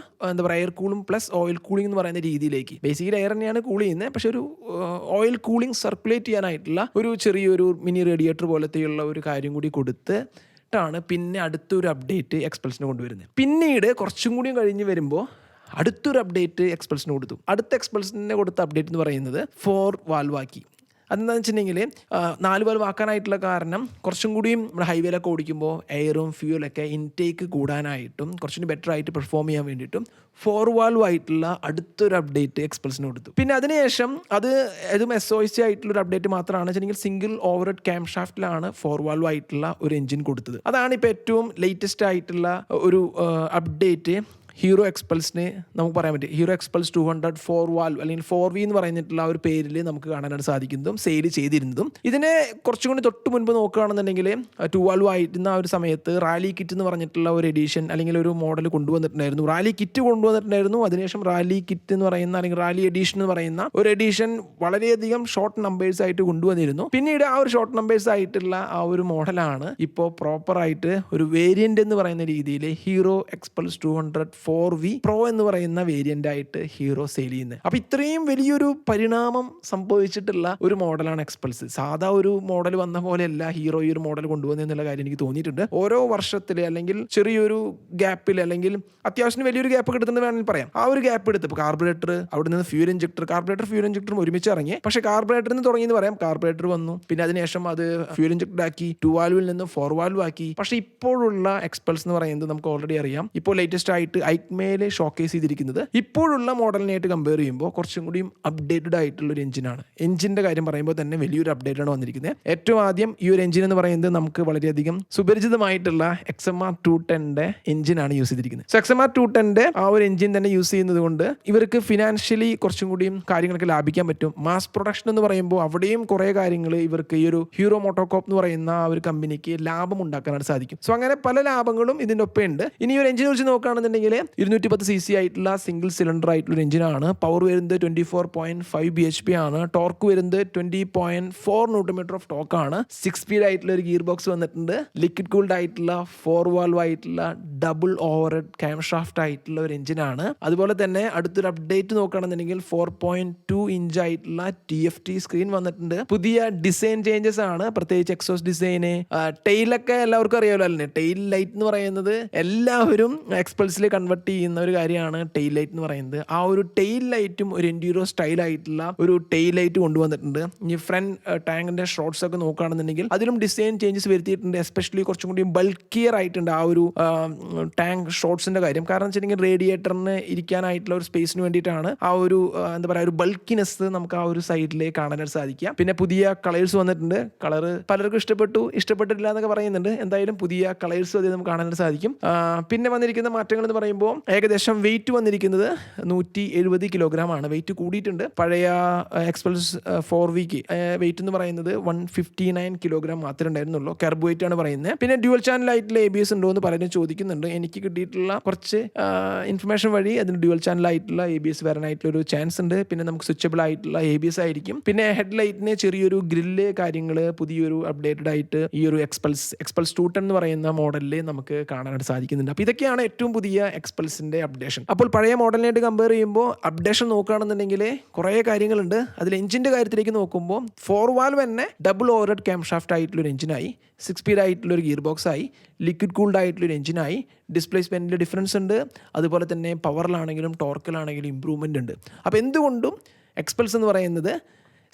എയർ കൂളും പ്ലസ് ഓയിൽ കൂളിംഗ് എന്ന് പറയുന്ന രീതിയിലേക്ക്. ബേസിക്കലി എയർ തന്നെയാണ് കൂൾ ചെയ്യുന്നത്, പക്ഷെ ഒരു ഓയിൽ കൂളിംഗ് സർക്കുലേറ്റ് ചെയ്യാനായിട്ടുള്ള ഒരു ചെറിയൊരു മിനി റേഡിയേറ്റർ പോലത്തെയുള്ള ഒരു കാര്യം കൂടി കൊടുത്ത് പിന്നെ അടുത്തൊരു അപ്ഡേറ്റ് എക്സ്പൾസിന് കൊണ്ടുവരുന്നത്. പിന്നീട് കുറച്ചും കൂടി കഴിഞ്ഞ് വരുമ്പോൾ അടുത്തൊരു അപ്ഡേറ്റ് എക്സ്പൾസിന് കൊടുത്തു. അടുത്ത എക്സ്പൾസിന് കൊടുത്ത അപ്ഡേറ്റ് എന്ന് പറയുന്നത് 4 വാൽവ് ആക്കി. അതെന്താണെന്ന് വെച്ചിട്ടുണ്ടെങ്കിൽ 4 വാൽവ് ആക്കാനായിട്ടുള്ള കാരണം കുറച്ചും കൂടിയും നമ്മുടെ ഹൈവേയിലൊക്കെ ഓടിക്കുമ്പോൾ എയറും ഫ്യൂലൊക്കെ ഇൻടേക്ക് കൂടാനായിട്ടും കുറച്ചുകൂടി ബെറ്റർ ആയിട്ട് പെർഫോം ചെയ്യാൻ വേണ്ടിയിട്ടും 4 വാൽവ് ആയിട്ടുള്ള അടുത്തൊരു അപ്ഡേറ്റ് എക്സ്പൾസിന് കൊടുത്തു. പിന്നെ അതിനുശേഷം അതും SOC ആയിട്ടുള്ളൊരു അപ്ഡേറ്റ് മാത്രമാണ് വെച്ചിട്ടുണ്ടെങ്കിൽ സിംഗിൾ ഓവർഹെഡ് ക്യാം ഷാഫ്റ്റിലാണ് 4 വാൽവ് ആയിട്ടുള്ള ഒരു എഞ്ചിൻ കൊടുത്തത്. അതാണ് ഇപ്പോൾ ഏറ്റവും ലേറ്റസ്റ്റ് ആയിട്ടുള്ള ഒരു അപ്ഡേറ്റ് ഹീറോ എക്സ്പൾസിന് നമുക്ക് പറയാൻ പറ്റും. ഹീറോ എക്സ്പൾസ് 200 4 വാൽവ് അല്ലെങ്കിൽ 4V എന്ന് പറയുന്നിട്ടുള്ള ആ ഒരു പേരിൽ നമുക്ക് കാണാനായിട്ട് സാധിക്കുന്നതും സെയിൽ ചെയ്തിരുന്നതും. ഇതിനെ കുറച്ചും കൂടി തൊട്ട് മുൻപ് നോക്കുകയാണെന്നുണ്ടെങ്കിൽ 2 വാൽവ് ആയിരുന്ന ആ ഒരു സമയത്ത് റാലി കിറ്റ് എന്ന് പറഞ്ഞിട്ടുള്ള ഒരു എഡിഷൻ അല്ലെങ്കിൽ ഒരു മോഡൽ കൊണ്ടുവന്നിട്ടുണ്ടായിരുന്നു. റാലി കിറ്റ് കൊണ്ടുവന്നിട്ടുണ്ടായിരുന്നു. അതിനുശേഷം റാലി കിറ്റ് എന്ന് പറയുന്ന അല്ലെങ്കിൽ റാലി എഡിഷൻ എന്ന് പറയുന്ന ഒരു എഡിഷൻ വളരെയധികം ഷോർട്ട് നമ്പേഴ്സ് ആയിട്ട് കൊണ്ടുവന്നിരുന്നു. പിന്നീട് ആ ഒരു ഷോർട്ട് നമ്പേഴ്സ് ആയിട്ടുള്ള ആ ഒരു മോഡലാണ് ഇപ്പോൾ പ്രോപ്പറായിട്ട് ഒരു വേരിയന്റ് എന്ന് പറയുന്ന രീതിയിൽ ഹീറോ എക്സ്പൾസ് 200 4V പ്രോ എന്ന് പറയുന്ന വേരിയന്റ് ആയിട്ട് ഹീറോ സെയിൽ ചെയ്യുന്നത്. അപ്പൊ ഇത്രയും വലിയൊരു പരിണാമം സംഭവിച്ചിട്ടുള്ള ഒരു മോഡലാണ് എക്സ്പൾസ്. സാധാ ഒരു മോഡൽ വന്ന പോലെയല്ല ഹീറോ ഈ ഒരു മോഡൽ കൊണ്ടുവന്നുള്ള കാര്യം എനിക്ക് തോന്നിയിട്ടുണ്ട്. ഓരോ വർഷത്തിൽ അല്ലെങ്കിൽ ചെറിയൊരു ഗ്യാപ്പിൽ അല്ലെങ്കിൽ അത്യാവശ്യം വലിയൊരു ഗ്യാപ്പ് കിട്ടുന്നത് വേണമെങ്കിൽ പറയാം. ആ ഒരു ഗ്യാപ്പ് എടുത്ത് ഇപ്പോൾ കാർബറേറ്റർ, അവിടെ നിന്ന് ഫ്യൂൽ ഇഞ്ചക്ടറും ഒരുമിച്ച് ഇറങ്ങി. പക്ഷേ കാർബറേറ്ററിൽ നിന്ന് തുടങ്ങിയെന്ന് പറയാം. കാർബറേറ്റർ വന്നു, പിന്നെ അതിനുശേഷം അത് ഫ്യൂൽ ഇഞ്ചക്ടർ ആക്കി, 2 വാൽവിൽ നിന്ന് 4 വാൽവ് ആക്കി. പക്ഷേ ഇപ്പോഴുള്ള എക്സ്പൾസ് എന്ന് പറയുന്നത് നമുക്ക് ഓൾറെഡി അറിയാം. ഇപ്പോൾ ലേറ്റസ്റ്റ് ആയിട്ട് ഐക്മേലെ ഷോക്കേസ് ചെയ്തിരിക്കുന്നത് ഇപ്പോഴുള്ള മോഡലിനായിട്ട് കമ്പയർ ചെയ്യുമ്പോൾ കുറച്ചും കൂടിയും അപ്ഡേറ്റഡ് ആയിട്ടുള്ള ഒരു എഞ്ചിനാണ്. എഞ്ചിന്റെ കാര്യം പറയുമ്പോൾ തന്നെ വലിയൊരു അപ്ഡേറ്റ് ആണ് വന്നിരിക്കുന്നത്. ഏറ്റവും ആദ്യം ഈ ഒരു എഞ്ചിൻ എന്ന് പറയുന്നത് നമുക്ക് വളരെയധികം സുപരിചിതമായിട്ടുള്ള XMR 210 എഞ്ചിനാണ് യൂസ് ചെയ്തിരിക്കുന്നത്. സോ XMR 210 ആ ഒരു എഞ്ചിൻ തന്നെ യൂസ് ചെയ്യുന്നത് കൊണ്ട് ഇവർക്ക് ഫിനാൻഷ്യലി കുറച്ചും കൂടിയും കാര്യങ്ങളൊക്കെ ലാഭിക്കാൻ പറ്റും. മാസ് പ്രൊഡക്ഷൻ എന്ന് പറയുമ്പോൾ അവിടെയും കുറേ കാര്യങ്ങൾ ഇവർക്ക് ഈ ഒരു ഹീറോ മോട്ടോകോപ്പ് എന്ന് പറയുന്ന ആ ഒരു കമ്പനിക്ക് ലാഭം ഉണ്ടാക്കാനായിട്ട് സാധിക്കും. സോ അങ്ങനെ പല ലാഭങ്ങളും ഇതിൻ്റെ ഒപ്പം ഉണ്ട്. ഇനി ഒരു എഞ്ചിനെ കുറിച്ച് നോക്കുകയാണെന്നുണ്ടെങ്കിൽ 210 cc ആയിട്ടുള്ള സിംഗിൾ സിലിണ്ടർ ആയിട്ടുള്ള എഞ്ചിനാണ്. പവർ വരുന്നത് 24.5 bhp ആണ്. ടോർക്ക് വരുന്നത് 20.4 Nm ഓഫ് ടോക്കാണ്. 6 സ്പീഡ് ആയിട്ടുള്ള ഒരു ഗിയർ ബോക്സ് വന്നിട്ടുണ്ട്. ലിക്വിഡ് കൂൾഡ് ആയിട്ടുള്ള 4 വാൽവ് ആയിട്ടുള്ള ഡബിൾ ഓവർഹെഡ് ക്യാം ഷാഫ്റ്റ് ആയിട്ടുള്ള ഒരു എഞ്ചിനാണ്. അതുപോലെ തന്നെ അടുത്തൊരു അപ്ഡേറ്റ് നോക്കുകയാണെന്നുണ്ടെങ്കിൽ 4.2 ഇഞ്ച് ആയിട്ടുള്ള TFT സ്ക്രീൻ വന്നിട്ടുണ്ട്. പുതിയ ഡിസൈൻ ചേഞ്ചസ് ആണ്, പ്രത്യേകിച്ച് എക്സോസ് ഡിസൈന്. ടെയിലൊക്കെ എല്ലാവർക്കും അറിയാമല്ലോ അല്ലേ. ടെയിൽ ലൈറ്റ് എന്ന് പറയുന്നത് എല്ലാവരും എക്സ്പൾസിൽ കൺവെർട്ട് ചെയ്യുന്ന ഒരു കാര്യമാണ് ടെയിൽ ലൈറ്റ് എന്ന് പറയുന്നത്. ആ ഒരു ടെയിൽ ലൈറ്റും ഒരു എൻഡ്യൂറോ സ്റ്റൈൽ ആയിട്ടുള്ള ഒരു ടെയിൽ ലൈറ്റ് കൊണ്ടുവന്നിട്ടുണ്ട്. ഇനി ഫ്രണ്ട് ടാങ്കിന്റെ ഷോട്ട്സ് ഒക്കെ നോക്കുകയാണെന്നുണ്ടെങ്കിൽ അതിലും ഡിസൈൻ ചേഞ്ചസ് വരുത്തിയിട്ടുണ്ട്. എസ്പെഷ്യലി കുറച്ചും കൂടി ബൾക്കിയർ ആയിട്ടുണ്ട് ആ ഒരു ടാങ്ക് ഷോട്ട്സിന്റെ കാര്യം. കാരണം വെച്ചിട്ടുണ്ടെങ്കിൽ റേഡിയേറ്ററിന് ഇരിക്കാനായിട്ടുള്ള ഒരു സ്പേസിന് വേണ്ടിയിട്ടാണ് ആ ഒരു ഒരു ബൾക്കിനെസ് നമുക്ക് ആ ഒരു സൈഡിലേക്ക് കാണാനായിട്ട് സാധിക്കുക. പിന്നെ പുതിയ കളേഴ്സ് വന്നിട്ടുണ്ട്. കളർ പലർക്കും ഇഷ്ടപ്പെട്ടിട്ടില്ല എന്നൊക്കെ പറയുന്നുണ്ട്. എന്തായാലും പുതിയ കളേഴ്സ് അത് നമുക്ക് കാണാനായിട്ട് സാധിക്കും. പിന്നെ വന്നിരിക്കുന്ന മാറ്റങ്ങൾ എന്ന് പറയുമ്പോൾ നോക്കുമ്പോൾ ഏകദേശം വെയിറ്റ് വന്നിരിക്കുന്നത് 170 കിലോഗ്രാം ആണ്. വെയിറ്റ് കൂടിയിട്ടുണ്ട്. പഴയ എക്സ്പൾസ് 4V വെയിറ്റ് എന്ന് പറയുന്നത് 159 കിലോഗ്രാം മാത്രമേ ഉണ്ടായിരുന്നുള്ളൂ. കർബ് വെയിറ്റ് ആണ് പറയുന്നത്. പിന്നെ ഡ്യുവൽ ചാനൽ ആയിട്ടുള്ള ABS ഉണ്ടോ എന്ന് പലരും ചോദിക്കുന്നുണ്ട്. എനിക്ക് കിട്ടിയിട്ടുള്ള കുറച്ച് ഇൻഫർമേഷൻ വഴി അതിന് ഡ്യുവൽ ചാനൽ ആയിട്ടുള്ള ABS വരാനായിട്ടുള്ള ഒരു ചാൻസ് ഉണ്ട്. പിന്നെ നമുക്ക് സ്വിച്ചബിൾ ആയിട്ടുള്ള ABS ആയിരിക്കും. പിന്നെ ഹെഡ് ലൈറ്റിന് ചെറിയൊരു ഗ്രില്ല് കാര്യങ്ങൾ പുതിയൊരു അപ്ഡേറ്റഡ് ആയിട്ട് ഈ ഒരു എക്സ്പൾസ് 210 എന്ന് പറയുന്ന മോഡലിൽ നമുക്ക് കാണാനായിട്ട് സാധിക്കുന്നുണ്ട്. അപ്പോൾ ഇതൊക്കെയാണ് ഏറ്റവും പുതിയ എക്സ്പൾസിന്റെ അപ്ഡേഷൻ. അപ്പോൾ പഴയ മോഡലിനായിട്ട് കമ്പയർ ചെയ്യുമ്പോൾ അപ്ഡേഷൻ നോക്കുകയാണെന്നുണ്ടെങ്കിൽ കുറേ കാര്യങ്ങളുണ്ട്. അതിൽ എഞ്ചിന്റെ കാര്യത്തിലേക്ക് നോക്കുമ്പോൾ 4 വാൽവ് തന്നെ ഡബിൾ ഓവർഹെഡ് ക്യാം ഷാഫ്റ്റ് ആയിട്ടുള്ളൊരു എഞ്ചിനായി, 6 സ്പീഡ് ആയിട്ടുള്ളൊരു ഗിയർ ബോക്സ് ആയി, ലിക്വിഡ് കൂൾഡ് ആയിട്ടുള്ളൊരു എഞ്ചിനായി, ഡിസ്പ്ലേസ്മെൻറ്റിൽ ഡിഫറൻസ് ഉണ്ട്. അതുപോലെ തന്നെ പവറിലാണെങ്കിലും ടോർക്കിലാണെങ്കിലും ഇമ്പ്രൂവ്മെൻ്റ് ഉണ്ട്. അപ്പോൾ എന്തുകൊണ്ടും എക്സ്പൾസ് എന്ന് പറയുന്നത്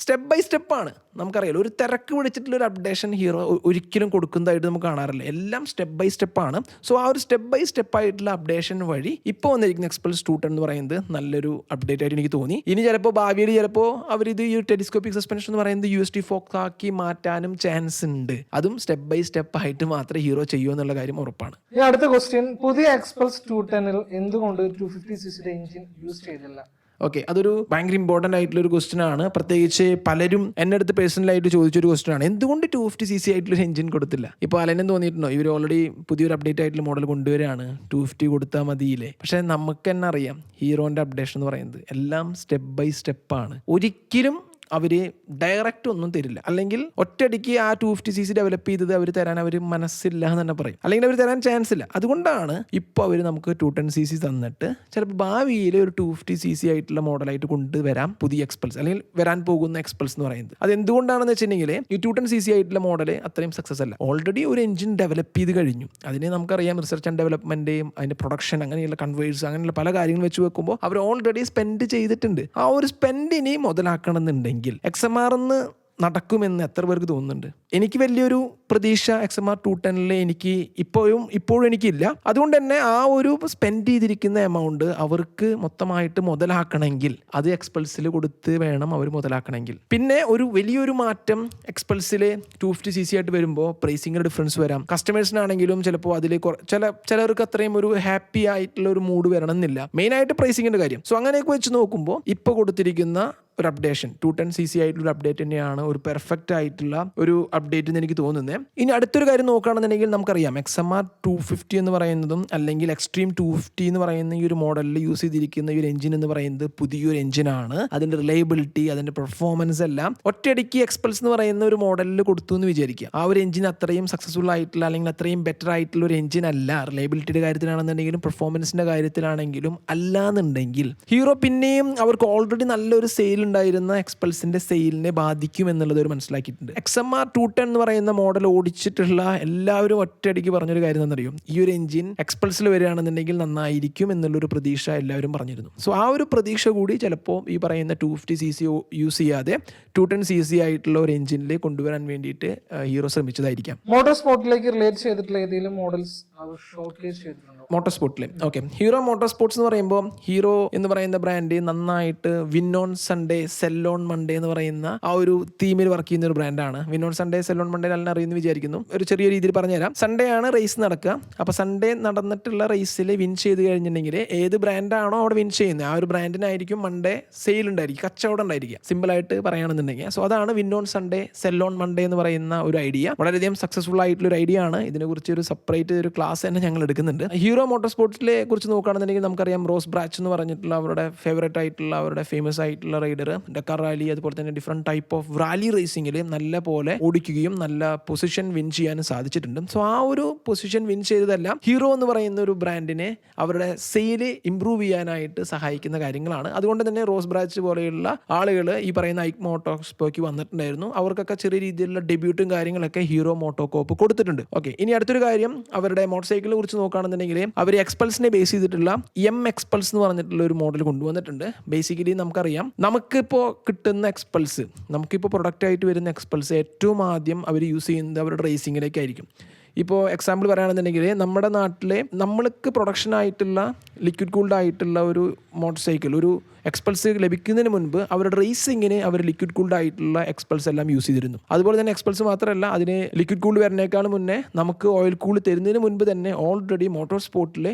സ്റ്റെപ്പ് ബൈ സ്റ്റെപ്പാണ്. നമുക്കറിയാലോ, ഒരു തിരക്ക് പിടിച്ചിട്ടുള്ളൊരു അപ്ഡേഷൻ ഹീറോ ഒരിക്കലും കൊടുക്കുന്നതായിട്ട് നമുക്ക് കാണാറില്ല. എല്ലാം സ്റ്റെപ്പ് ബൈ സ്റ്റെപ്പാണ്. സോ ആ ഒരു സ്റ്റെപ്പ് ബൈ സ്റ്റെപ്പായിട്ടുള്ള അപ്ഡേഷൻ വഴി ഇപ്പോൾ വന്നിരിക്കുന്ന എക്സ്പൾസ് 210 എന്ന് പറയുന്നത് നല്ലൊരു അപ്ഡേറ്റ് ആയിട്ട് എനിക്ക് തോന്നി. ഇനി ചിലപ്പോൾ ഭാവിയിൽ ചിലപ്പോൾ അവരിത് ഈ ടെലിസ്കോപ്പിക് സസ്പെൻഷൻ എന്ന് പറയുന്നത് USD ഫോക്സ് ആക്കി മാറ്റാനും ചാൻസ് ഉണ്ട്. അതും സ്റ്റെപ്പ് ബൈ സ്റ്റെപ്പ് ആയിട്ട് മാത്രമേ ഹീറോ ചെയ്യൂ എന്നുള്ള കാര്യം ഉറപ്പാണ്. ഈ അടുത്ത ക്വസ്റ്റ്യൻ, പുതിയ എക്സ്പൾസ് 210 എന്തുകൊണ്ട് 250cc എഞ്ചിൻ യൂസ് ചെയ്തില്ല? ഓക്കെ, അതൊരു ഭയങ്കര ഇമ്പോർട്ടൻ്റ് ആയിട്ടുള്ളൊരു ക്വസ്റ്റ്യൻ ആണ്. പ്രത്യേകിച്ച് പലരും എൻ്റെ അടുത്ത് പേഴ്സണലായിട്ട് ചോദിച്ചൊരു ക്വസ്റ്റ്യൻ ആണ്, എന്തുകൊണ്ട് 250cc ആയിട്ടുള്ളൊരു എഞ്ചിൻ കൊടുത്തില്ല? ഇപ്പോൾ അലനും തോന്നിയിട്ടുണ്ടോ ഇവർ ഓൾറെഡി പുതിയൊരു അപ്ഡേറ്റ് ആയിട്ടുള്ള മോഡൽ കൊണ്ടുവരികയാണ്, 250 കൊടുത്താൽ മതിയില്ലേ? പക്ഷേ നമുക്ക് തന്നെ അറിയാം ഹീറോൻ്റെ അപ്ഡേഷൻ എന്ന് പറയുന്നത് എല്ലാം സ്റ്റെപ്പ് ബൈ സ്റ്റെപ്പാണ്. ഒരിക്കലും അവർ ഡയറക്റ്റ് ഒന്നും തരില്ല. അല്ലെങ്കിൽ ഒറ്റയടിക്ക് ആ 250cc ഡെവലപ്പ് ചെയ്തത് അവർ തരാൻ അവർ മനസ്സില്ല എന്ന് തന്നെ പറയും. അല്ലെങ്കിൽ അവർ തരാൻ ചാൻസ് ഇല്ല. അതുകൊണ്ടാണ് ഇപ്പോൾ അവർ നമുക്ക് 210cc തന്നിട്ട് ചിലപ്പോൾ ഭാവിയിൽ ഒരു 250cc ആയിട്ടുള്ള മോഡലായിട്ട് കൊണ്ടുവരാം പുതിയ എക്സ്പൾസ്, അല്ലെങ്കിൽ വരാൻ പോകുന്ന എക്സ്പൾസ് എന്ന് പറയുന്നത്. അത് എന്തുകൊണ്ടാണെന്ന് വെച്ചിട്ടുണ്ടെങ്കിൽ ഈ 210cc ആയിട്ടുള്ള മോഡൽ അത്രയും സക്സസ് അല്ല. ഓൾറെഡി ഒരു എഞ്ചിൻ ഡെവലപ്പ് ചെയ്ത് കഴിഞ്ഞു. അതിനെ നമുക്കറിയാം, റിസർച്ച് ആൻഡ് ഡെവലപ്മെൻറ്റേയും അതിൻ്റെ പ്രൊഡക്ഷൻ അങ്ങനെയുള്ള കൺവേഴ്സ് അങ്ങനെയുള്ള പല കാര്യങ്ങൾ വെച്ച് വെക്കുമ്പോൾ അവർ ഓൾറെഡി സ്പെൻഡ് ചെയ്തിട്ടുണ്ട്. ആ ഒരു സ്പെൻഡിനെ മുതലാക്കണമെന്നുണ്ടെങ്കിൽ XMR നടക്കുമെന്ന് എത്ര പേർക്ക് തോന്നുന്നുണ്ട്? എനിക്ക് വലിയൊരു പ്രതീക്ഷ XMR 210 എനിക്ക് ഇപ്പോഴും എനിക്കില്ല. അതുകൊണ്ട് തന്നെ ആ ഒരു സ്പെൻഡ് ചെയ്തിരിക്കുന്ന എമൗണ്ട് അവർക്ക് മൊത്തമായിട്ട് മുതലാക്കണമെങ്കിൽ അത് എക്സ്പൾസിൽ കൊടുത്ത് വേണം അവർ മുതലാക്കണമെങ്കിൽ. പിന്നെ ഒരു വലിയൊരു മാറ്റം എക്സ്പൾസിൽ 250cc ആയിട്ട് വരുമ്പോൾ പ്രൈസിങ്ങിൽ ഡിഫറൻസ് വരാം. കസ്റ്റമേഴ്സിനാണെങ്കിലും ചിലപ്പോൾ അതിൽ ചിലർക്ക് അത്രയും ഒരു ഹാപ്പി ആയിട്ടുള്ള ഒരു മൂഡ് വരണമെന്നില്ല. മെയിനായിട്ട് പ്രൈസിങ്ങിൻ്റെ കാര്യം. സോ അങ്ങനെയൊക്കെ വെച്ച് നോക്കുമ്പോൾ ഇപ്പോൾ കൊടുത്തിരിക്കുന്ന ഒരു അപ്ഡേഷൻ 210cc ആയിട്ടുള്ള അപ്ഡേറ്റ് തന്നെയാണ് ഒരു പെർഫെക്റ്റ് ആയിട്ടുള്ള ഒരു അപ്ഡേറ്റ് എന്ന് എനിക്ക് തോന്നുന്നത്. ഇനി അടുത്തൊരു കാര്യം നോക്കുകയാണെന്നുണ്ടെങ്കിൽ നമുക്കറിയാം XMR 250 എന്ന് പറയുന്നതും അല്ലെങ്കിൽ എക്സ്ട്രീം 250 എന്ന് പറയുന്ന ഈ ഒരു മോഡലിൽ യൂസ് ചെയ്തിരിക്കുന്ന ഈ ഒരു എഞ്ചിൻ എന്ന് പറയുന്നത് പുതിയൊരു എഞ്ചിനാണ്. അതിൻ്റെ റിലയബിലിറ്റി, അതിൻ്റെ പെർഫോമൻസ് എല്ലാം ഒറ്റയടിക്ക് എക്സ്പൾസ് എന്ന് പറയുന്ന ഒരു മോഡലിൽ കൊടുത്തു എന്ന് വിചാരിക്കുക. ആ ഒരു എഞ്ചിൻ അത്രയും സക്സസ്ഫുൾ ആയിട്ടുള്ള അല്ലെങ്കിൽ അത്രയും ബെറ്റർ ആയിട്ടുള്ള ഒരു എഞ്ചിൻ അല്ല. റിലയബിലിറ്റിയുടെ കാര്യത്തിലാണെന്നുണ്ടെങ്കിലും പെർഫോമൻസിൻ്റെ കാര്യത്തിലാണെങ്കിലും അല്ലാന്നുണ്ടെങ്കിൽ ഹീറോ പിന്നെയും അവർക്ക് ഓൾറെഡി നല്ലൊരു സെയിൽ ഉണ്ടായിരുന്ന എക്സ്പൾസിന്റെ സെയിലിനെ ബാധിക്കും എന്നുള്ളത് ഒരു മനസ്സിലാക്കിയിട്ടുണ്ട്. XMR 210 എന്ന് പറയുന്ന മോഡൽ ഓടിച്ചിട്ടുള്ള എല്ലാവരും ഒറ്റയടിക്ക് പറഞ്ഞൊരു കാര്യം എന്നറിയും, ഈ ഒരു എഞ്ചിൻ എക്സ്പൾസിൽ വരികയാണെന്നുണ്ടെങ്കിൽ നന്നായിരിക്കും എന്നുള്ളൊരു പ്രതീക്ഷ എല്ലാവരും പറഞ്ഞിരുന്നു. സോ ആ ഒരു പ്രതീക്ഷ കൂടി ചിലപ്പോൾ ഈ പറയുന്ന 250cc യൂസ് ചെയ്യാതെ 210cc ആയിട്ടുള്ള ഒരു എഞ്ചിനിൽ കൊണ്ടുവരാൻ വേണ്ടിയിട്ട് ഹീറോ ശ്രമിച്ചതായിരിക്കാം. മോട്ടോർ സ്പോർട്ടിലേക്ക് റിലേറ്റ് ചെയ്തിട്ടുള്ള ഏതെങ്കിലും മോഡൽസ് ഷോർട്ടേജ് ചെയ്തിട്ടുണ്ടോ? മോട്ടോർ സ്പോർട്ടിൽ ഓക്കെ, ഹീറോ മോട്ടോർ സ്പോർട്സ് എന്ന് പറയുമ്പോൾ ഹീറോ എന്ന് പറയുന്ന ബ്രാൻഡ് നന്നായിട്ട് win on Sunday sell on Monday എന്ന് പറയുന്ന ആ ഒരു തീമിൽ വർക്ക് ചെയ്യുന്ന ഒരു ബ്രാൻഡാണ്. Win on Sunday sell on Monday നല്ല അറിയുന്നു വിചാരിക്കുന്നു. ഒരു ചെറിയ രീതിയിൽ പറഞ്ഞുതരാം. സൺഡേ ആണ് റേസ് നടക്കുക. അപ്പോൾ സൺഡേ നടന്നിട്ടുള്ള റേസിൽ വിൻ ചെയ്ത് കഴിഞ്ഞിട്ടുണ്ടെങ്കിൽ ഏത് ബ്രാൻഡാണോ അവിടെ വിൻ ചെയ്യുന്നത് ആ ഒരു ബ്രാൻഡിനായിരിക്കും മൺഡേ സെയിൽ ഉണ്ടായിരിക്കും, കച്ചവടം ഉണ്ടായിരിക്കുക, സിമ്പിളായിട്ട് പറയുകയാണെന്നുണ്ടെങ്കിൽ. സോ അതാണ് win on Sunday sell on Monday എന്ന് പറയുന്ന ഒരു ഐഡിയ. വളരെയധികം സക്സസ്ഫുൾ ആയിട്ടുള്ള ഒരു ഐഡിയ ആണ്. ഇതിനെക്കുറിച്ച് ഒരു സെപ്പറേറ്റ് ഒരു ക്ലാസ് തന്നെ ഞങ്ങൾ എടുക്കുന്നുണ്ട്. ഹീറോ മോട്ടോർ സ്പോർട്സിലെ കുറിച്ച് നോക്കുകയാണെന്നുണ്ടെങ്കിൽ നമുക്കറിയാം റോസ് ബ്രാച്ച് എന്ന് പറഞ്ഞിട്ടുള്ള അവരുടെ ഫേവറേറ്റ് ആയിട്ടുള്ള അവരുടെ ഫേമസ് ആയിട്ടുള്ള റൈഡർ ഡക്കർ റാലി അതുപോലെ തന്നെ ഡിഫറെൻറ്റ് ടൈപ്പ് ഓഫ് റാലി റേസിംഗിൽ നല്ല പോലെ ഓടിക്കുകയും നല്ല പൊസിഷൻ വിൻ ചെയ്യാനും സാധിച്ചിട്ടുണ്ട്. സോ ആ ഒരു പൊസിഷൻ വിൻ ചെയ്തതെല്ലാം ഹീറോ എന്ന് പറയുന്ന ഒരു ബ്രാൻഡിനെ അവരുടെ സെയിൽ ഇംപ്രൂവ് ചെയ്യാനായിട്ട് സഹായിക്കുന്ന കാര്യങ്ങളാണ്. അതുകൊണ്ട് തന്നെ റോസ് ബ്രാച്ച് പോലെയുള്ള ആളുകൾ ഈ പറയുന്ന ഐക്ക് മോട്ടോസ്പോയ്ക്ക് വന്നിട്ടുണ്ടായിരുന്നു. അവർക്കൊക്കെ ചെറിയ രീതിയിലുള്ള ഡെബ്യൂട്ടും കാര്യങ്ങളൊക്കെ ഹീറോ മോട്ടോകോപ്പ് കൊടുത്തിട്ടുണ്ട്. ഓക്കെ, ഇനി അടുത്തൊരു കാര്യം, അവരുടെ മോട്ടോർ സൈക്കിളിനെ കുറിച്ച് നോക്കുകയാണെന്നുണ്ടെങ്കിൽ അവർ എക്സ്പൾസിനെ ബേസ് ചെയ്തിട്ടുള്ള എക്സ്പൾസ് എന്ന് പറഞ്ഞിട്ടുള്ള ഒരു മോഡൽ കൊണ്ടുവന്നിട്ടുണ്ട്. ബേസിക്കലി നമുക്കറിയാം, നമുക്കിപ്പോൾ കിട്ടുന്ന എക്സ്പൾസ്, നമുക്കിപ്പോൾ പ്രൊഡക്റ്റ് ആയിട്ട് വരുന്ന എക്സ്പൾസ് ഏറ്റവും ആദ്യം അവർ യൂസ് ചെയ്യുന്നത് അവരുടെ റേസിങ്ങിലേക്കായിരിക്കും. ഇപ്പോൾ എക്സാമ്പിൾ പറയുകയാണെന്നുണ്ടെങ്കിൽ നമ്മുടെ നാട്ടിലെ നമ്മൾക്ക് പ്രൊഡക്ഷൻ ആയിട്ടുള്ള ലിക്വിഡ് കൂൾഡ് ആയിട്ടുള്ള ഒരു മോട്ടോർ സൈക്കിൾ, ഒരു എക്സ്പൾസ് ലഭിക്കുന്നതിന് മുൻപ് അവരുടെ റേസിങ്ങിന് അവർ ലിക്വിഡ് കൂൾഡ് ആയിട്ടുള്ള എക്സ്പൾസ് എല്ലാം യൂസ് ചെയ്തിരുന്നു. അതുപോലെ തന്നെ എക്സ്പൾസ് മാത്രമല്ല, അതിന് ലിക്വിഡ് കൂൾഡ് വരുന്നേക്കാൾ മുന്നേ നമുക്ക് ഓയിൽ കൂൾ തരുന്നതിന് മുൻപ് തന്നെ ഓൾറെഡി മോട്ടോർ സ്പോർട്ടിൽ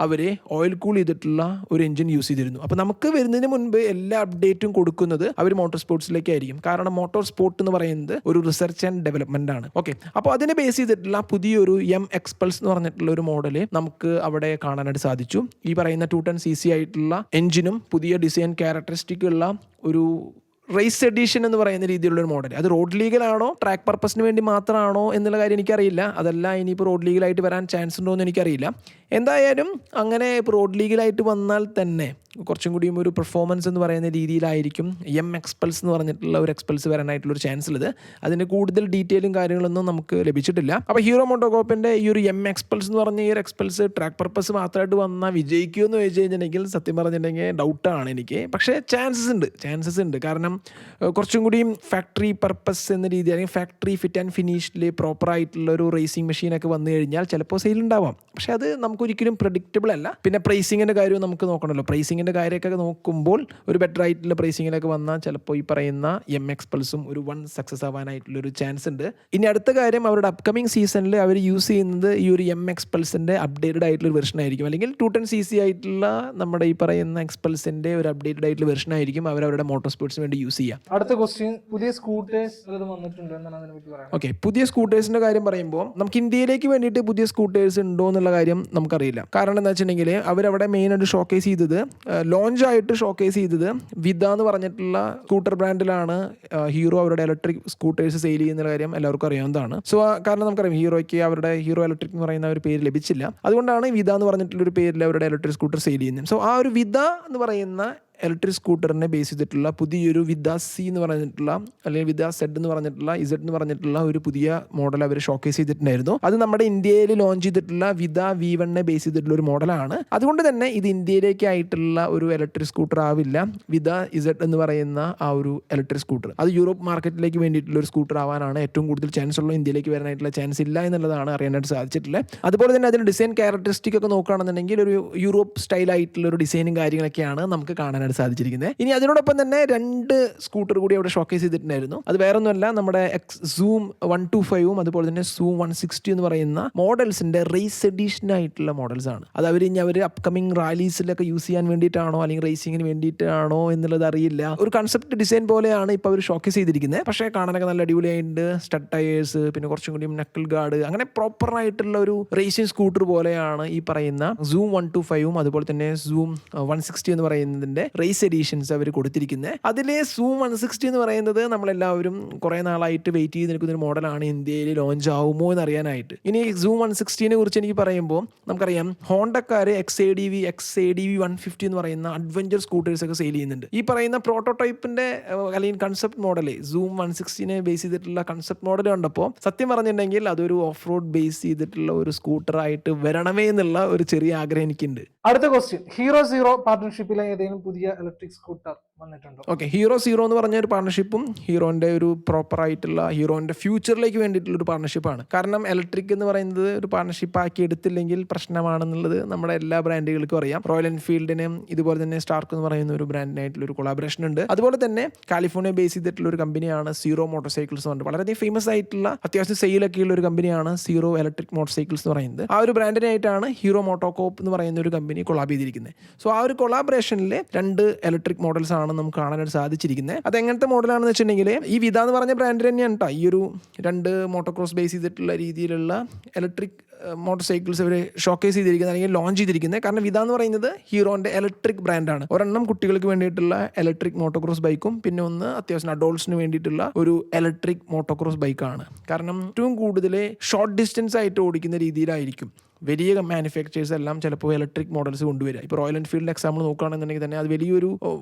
അവർ ഓയിൽ കൂൾ ചെയ്തിട്ടുള്ള ഒരു എഞ്ചിൻ യൂസ് ചെയ്തിരുന്നു. അപ്പോൾ നമുക്ക് വരുന്നതിന് മുൻപ് എല്ലാ അപ്ഡേറ്റും കൊടുക്കുന്നത് അവർ മോട്ടോർ സ്പോർട്സിലേക്കായിരിക്കും. കാരണം മോട്ടോർ സ്പോർട്ട് എന്ന് പറയുന്നത് ഒരു റിസർച്ച് ആൻഡ് ഡെവലപ്മെന്റ് ആണ്. ഓക്കെ, അപ്പോൾ അതിനെ ബേസ് ചെയ്തിട്ടുള്ള പുതിയൊരു എക്സ്പൾസ് എന്ന് പറഞ്ഞിട്ടുള്ള ഒരു മോഡല് നമുക്ക് അവിടെ കാണാനായിട്ട് സാധിച്ചു. ഈ പറയുന്ന 210cc ആയിട്ടുള്ള എഞ്ചിനും പുതിയ ഡിസൈൻ ക്യാരക്ടറിസ്റ്റിക് ഉള്ള ഒരു റേസ് എഡീഷൻ എന്ന് പറയുന്ന രീതിയിലുള്ള ഒരു മോഡൽ. അത് റോഡ് ലീഗലാണോ ട്രാക്ക് പർപ്പസിന് വേണ്ടി മാത്രമാണോ എന്നുള്ള കാര്യം എനിക്കറിയില്ല. അതല്ല ഇനിയിപ്പോൾ റോഡ് ലീഗലായിട്ട് വരാൻ ചാൻസ് ഉണ്ടോ എന്ന് എനിക്കറിയില്ല. എന്തായാലും അങ്ങനെ ഇപ്പോൾ റോഡ് ലീഗലായിട്ട് വന്നാൽ തന്നെ കുറച്ചും കൂടിയും ഒരു പെർഫോമൻസ് എന്ന് പറയുന്ന രീതിയിലായിരിക്കും എക്സ്പൾസ് എന്ന് പറഞ്ഞിട്ടുള്ള ഒരു എക്സ്പൾസ് വരാനായിട്ടുള്ളൊരു ചാൻസ് ഉള്ളത്. അതിന് കൂടുതൽ ഡീറ്റെയിലും കാര്യങ്ങളൊന്നും നമുക്ക് ലഭിച്ചിട്ടില്ല. അപ്പോൾ ഹീറോ മോട്ടോകോപ്പിൻ്റെ ഈ ഒരു എക്സ്പൾസ് എന്ന് പറഞ്ഞ ഈ ഒരു എക്സ്പൾസ് ട്രാക്ക് പർപ്പസ് മാത്രമായിട്ട് വന്നാൽ വിജയിക്കുമെന്ന് ചോദിച്ചു കഴിഞ്ഞിട്ടുണ്ടെങ്കിൽ സത്യം പറഞ്ഞിട്ടുണ്ടെങ്കിൽ ഡൗട്ടാണ് എനിക്ക്. പക്ഷേ ചാൻസസ് ഉണ്ട്. കാരണം കുറച്ചും കൂടിയും ഫാക്ടറി പർപ്പസ് എന്ന രീതി, അല്ലെങ്കിൽ ഫാക്ടറി ഫിറ്റ് ആൻഡ് ഫിനിഷ്ഡിൽ പ്രോപ്പറായിട്ടുള്ള ഒരു റേസിംഗ് മെഷീനൊക്കെ വന്നു കഴിഞ്ഞാൽ ചിലപ്പോൾ സെയിൽ ഉണ്ടാവാം. പക്ഷേ അത് നമുക്കൊരിക്കലും പ്രഡിക്റ്റബിൾ അല്ല. പിന്നെ പ്രൈസിങ്ങിൻ്റെ കാര്യവും നമുക്ക് നോക്കണമല്ലോ. പ്രൈസിങ്ങിൻ്റെ കാര്യമൊക്കെ നോക്കുമ്പോൾ ഒരു ബെറ്റർ ആയിട്ടുള്ള പ്രൈസിങ്ങിലൊക്കെ വന്നാൽ ചിലപ്പോൾ ഈ പറയുന്ന എക്സ്പൾസും ഒരു വൺ സക്സസ് ആവാനായിട്ടുള്ളൊരു ചാൻസ് ഉണ്ട്. ഇനി അടുത്ത കാര്യം, അവരുടെ അപ്കമിങ് സീസണിൽ അവർ യൂസ് ചെയ്യുന്നത് ഈ ഒരു എക്സ്പൾസിൻ്റെ അപ്ഡേറ്റഡ് ആയിട്ടുള്ള വെർഷൻ ആയിരിക്കും. അല്ലെങ്കിൽ 210cc ആയിട്ടുള്ള നമ്മുടെ ഈ പറയുന്ന എക്സ്പൾസിൻ്റെ ഒരു അപ്ഡേറ്റഡ് ആയിട്ടുള്ള വെർഷൻ ആയിരിക്കും അവരുടെ മോട്ടോർ സ്പോർട്സിന് വേണ്ടി യൂസ് ചെയ്യാം. അടുത്ത ക്വസ്റ്റ്യൻ, പുതിയ സ്കൂട്ടേഴ്സ് വന്നിട്ടുണ്ട് എന്നാണ് അതിനെ പറ്റി പറയാം. ഓക്കെ, പുതിയ സ്കൂട്ടേഴ്സിന്റെ കാര്യം പറയുമ്പോൾ നമുക്ക് ഇന്ത്യയിലേക്ക് വേണ്ടിയിട്ട് പുതിയ സ്കൂട്ടേഴ്സ് ഉണ്ടോ എന്നുള്ള കാര്യം നമുക്കറിയില്ല. കാരണം എന്താ വെച്ചിട്ടുണ്ടെങ്കിൽ അവരവിടെ മെയിനായിട്ട് ഷോക്കേസ് ചെയ്തത്, ലോഞ്ച് ആയിട്ട് ഷോക്കേസ് ചെയ്തത് വിദ എന്ന് പറഞ്ഞിട്ടുള്ള സ്കൂട്ടർ ബ്രാൻഡിലാണ് ഹീറോ അവരുടെ ഇലക്ട്രിക് സ്കൂട്ടേഴ്സ് സെയിൽ ചെയ്യുന്ന കാര്യം എല്ലാവർക്കും അറിയാവുന്നതാണ്. സോ കാരണം നമുക്കറിയാം ഹീറോയ്ക്ക് അവരുടെ ഹീറോ ഇലക്ട്രിക് എന്ന് പറയുന്ന ഒരു പേര് ലഭിച്ചില്ല. അതുകൊണ്ടാണ് വിദ എന്ന് പറഞ്ഞിട്ടുള്ള ഒരു പേരിൽ അവരുടെ ഇലക്ട്രിക് സ്കൂട്ടർ സെയിൽ ചെയ്യുന്നത്. സോ ആ ഒരു വിദ എന്ന് പറയുന്ന ഇലക്ട്രിക് സ്കൂട്ടറിനെ ബേസ് ചെയ്തിട്ടുള്ള പുതിയൊരു വിദ സി എന്ന് പറഞ്ഞിട്ടുള്ള, അല്ലെങ്കിൽ വിദ സെഡ് എന്ന് പറഞ്ഞിട്ടുള്ള, ഇസഡ് എന്ന് പറഞ്ഞിട്ടുള്ള ഒരു പുതിയ മോഡൽ അവർ ഷോക്കേസ് ചെയ്തിട്ടുണ്ടായിരുന്നു. അത് നമ്മുടെ ഇന്ത്യയിൽ ലോഞ്ച് ചെയ്തിട്ടുള്ള വിദ V1 ബേസ് ചെയ്തിട്ടുള്ള ഒരു മോഡലാണ്. അതുകൊണ്ട് തന്നെ ഇത് ഇന്ത്യയിലേക്കായിട്ടുള്ള ഒരു ഇലക്ട്രിക് സ്കൂട്ടർ ആവില്ല. വിദ ഇസഡ് എന്ന് പറയുന്ന ആ ഒരു ഇലക്ട്രിക് സ്കൂട്ടർ അത് യൂറോപ്പ് മാർക്കറ്റിലേക്ക് വേണ്ടിയിട്ടുള്ള ഒരു സ്കൂട്ടർ ആവാനാണ് ഏറ്റവും കൂടുതൽ ചാൻസ് ഉള്ളത്. ഇന്ത്യയിലേക്ക് വരാനായിട്ടുള്ള ചാൻസ് ഇല്ല എന്നുള്ളതാണ് അറിയാനായിട്ട് സാധിച്ചിട്ടുള്ളത്. അതുപോലെ തന്നെ അതിന് ഡിസൈൻ ക്യാരക്ടറിസ്റ്റിക് ഒക്കെ നോക്കുകയാണെന്നുണ്ടെങ്കിൽ ഒരു യൂറോപ്പ് സ്റ്റൈലായിട്ടുള്ള ഒരു ഡിസൈനും കാര്യങ്ങളൊക്കെയാണ് നമുക്ക് കാണാനായിട്ട് സാധിച്ചിരിക്കുന്നത്. ഇനി അതിനോടൊപ്പം തന്നെ 2 സ്കൂട്ടർ കൂടി അവിടെ ഷോക്കേസ് ചെയ്തിട്ടുണ്ടായിരുന്നു. അത് വേറൊന്നുമല്ല, നമ്മുടെ സൂം 125ഉം അതുപോലെ തന്നെ സൂം 160 എന്ന് പറയുന്ന മോഡൽസിന്റെ റേസ് എഡീഷൻ ആയിട്ടുള്ള മോഡൽസ് ആണ്. അത് അവർ അപ്കമിങ് റാലീസിലൊക്കെ യൂസ് ചെയ്യാൻ വേണ്ടിയിട്ടാണോ അല്ലെങ്കിൽ റേസിങ്ങിന് വേണ്ടിയിട്ടാണോ എന്നുള്ളത് അറിയില്ല. ഒരു കൺസെപ്റ്റ് ഡിസൈൻ പോലെയാണ് ഇപ്പോൾ അവർ ഷോക്കേസ് ചെയ്തിരിക്കുന്നത്. പക്ഷേ കാണാനൊക്കെ നല്ല അടിപൊളിയായിട്ട് സ്റ്റഡ് ടയേഴ്സ്, പിന്നെ കുറച്ചും കൂടി നക്കിൾ ഗാർഡ്, അങ്ങനെ പ്രോപ്പർ ആയിട്ടുള്ള ഒരു റേസിംഗ് സ്കൂട്ടർ പോലെയാണ് ഈ പറയുന്ന സൂം 125ഉം അതുപോലെ തന്നെ സൂം 160 എന്ന് പറയുന്നതിന്റെ റേസ് എഡീഷൻസ് അവർ കൊടുത്തിരിക്കുന്നത്. അതിലെ സൂം 160 എന്ന് പറയുന്നത് നമ്മളെല്ലാവരും കുറേ നാളായിട്ട് വെയിറ്റ് ചെയ്ത് നിൽക്കുന്ന ഒരു മോഡലാണ്. ഇന്ത്യയിൽ ലോഞ്ച് ആവുമോ എന്ന് അറിയാനായിട്ട്. ഇനി സൂം 160നെ കുറിച്ച് എനിക്ക് പറയുമ്പോൾ നമുക്കറിയാം ഹോണ്ടക്കാർ XADV 150 എന്ന് പറയുന്ന അഡ്വഞ്ചർ സ്കൂട്ടേഴ്സ് ഒക്കെ സെയിൽ ചെയ്യുന്നുണ്ട്. ഈ പറയുന്ന പ്രോട്ടോടൈപ്പിന്റെ അല്ലെങ്കിൽ കൺസെപ്റ്റ് മോഡൽ സൂം 160നെ ബേസ് ചെയ്തിട്ടുള്ള കൺസെപ്റ്റ് മോഡൽ കണ്ടപ്പോൾ സത്യം പറഞ്ഞിട്ടുണ്ടെങ്കിൽ അതൊരു ഓഫ് റോഡ് ബേസ് ചെയ്തിട്ടുള്ള ഒരു സ്കൂട്ടറായിട്ട് വരണമേ എന്നുള്ള ഒരു ചെറിയ ആഗ്രഹം എനിക്കുണ്ട്. അടുത്ത ക്വസ്റ്റ്യൻ, ഹീറോ സീറോ പാർട്ട്ണർഷിപ്പിലെ ഏതെങ്കിലും പുതിയ ഇലക്ട്രിക് സ്കൂട്ടർ വന്നിട്ടുണ്ടോ? ഓക്കെ, ഹീറോ സീറോ എന്ന് പറഞ്ഞ ഒരു പാർട്ണർഷിപ്പും ഹീറോന്റെ ഒരു പ്രോപ്പർ ആയിട്ടുള്ള ഹീറോന്റെ ഫ്യൂച്ചറിലേക്ക് വേണ്ടിയിട്ടുള്ള ഒരു പാർട്ണർഷിപ്പാണ്. കാരണം ഇലക്ട്രിക് എന്ന് പറയുന്നത് ഒരു പാർട്ണർഷിപ്പ് ആക്കി എടുത്തില്ലെങ്കിൽ പ്രശ്നമാണെന്നുള്ളത് നമ്മുടെ എല്ലാ ബ്രാൻഡുകൾക്കും അറിയാം. റോയൽ എൻഫീൽഡിനും ഇതുപോലെ തന്നെ സ്റ്റാർക്ക് എന്ന് പറയുന്ന ഒരു ബ്രാൻഡിനായിട്ടുള്ള ഒരു കൊളാബറേഷൻ ഉണ്ട്. അതുപോലെ തന്നെ കാലിഫോർണിയ ബേസ് ചെയ്തിട്ടുള്ള ഒരു കമ്പനിയാണ് സീറോ മോട്ടോർ സൈക്കിൾസ് എന്ന് പറഞ്ഞിട്ട് വളരെയധികം ഫേമസ് ആയിട്ടുള്ള അത്യാവശ്യം സെയിലൊക്കെ ഉള്ള ഒരു കമ്പനിയാണ് സീറോ ഇലക്ട്രിക് മോട്ടോർ സൈക്കിൾസ് എന്ന് പറയുന്നത്. ആ ഒരു ബ്രാൻഡിനായിട്ടാണ് ഹീറോ മോട്ടോകോപ്പ് എന്ന് പറയുന്ന ഒരു കമ്പനി കൊളാബ് ചെയ്തിരിക്കുന്നത്. സോ ആ ഒരു കൊളാബറേഷനിൽ 2 ഇലക്ട്രിക് മോഡൽസ് ആണ് നമുക്ക് കാണാനായിട്ട് സാധിച്ചിരിക്കുന്നത്. അത് എങ്ങനത്തെ മോഡലാണെന്ന് വെച്ചിട്ടുണ്ടെങ്കിൽ ഈ വിദ എന്ന് പറഞ്ഞ ബ്രാൻഡ് തന്നെയാണ് കേട്ടോ ഈ ഒരു 2 മോട്ടോക്രോസ് ബേസ് ചെയ്തിട്ടുള്ള രീതിയിലുള്ള ഇലക്ട്രിക് മോട്ടോർ സൈക്കിൾസ് അവർ ഷോക്കേസ് ചെയ്തിരിക്കുന്നത് അല്ലെങ്കിൽ ലോഞ്ച് ചെയ്തിരിക്കുന്നത്. കാരണം വിദ എന്ന് പറയുന്നത് ഹീറോന്റെ ഇലക്ട്രിക് ബ്രാൻഡാണ്. ഒരെണ്ണം കുട്ടികൾക്ക് വേണ്ടിയിട്ടുള്ള ഇലക്ട്രിക് മോട്ടോക്രോസ് ബൈക്കും പിന്നെ ഒന്ന് അത്യാവശ്യം അഡോൾട്സിന് വേണ്ടിയിട്ടുള്ള ഒരു ഇലക്ട്രിക് മോട്ടോക്രോസ് ബൈക്കാണ്. കാരണം ഏറ്റവും കൂടുതൽ ഷോർട്ട് ഡിസ്റ്റൻസ് ആയിട്ട് ഓടിക്കുന്ന രീതിയിലായിരിക്കും വലിയ മാനുഫാക്ചേഴ്സ് എല്ലാം ചിലപ്പോൾ ഇലക്ട്രിക് മോഡൽസ് കൊണ്ടുവരിക. ഇപ്പോൾ റോയൽ എൻഫീൽഡിൻ്റെ എക്സാമ്പിൾ നോക്കുകയാണെന്നുണ്ടെങ്കിൽ തന്നെ അത് വലിയൊരു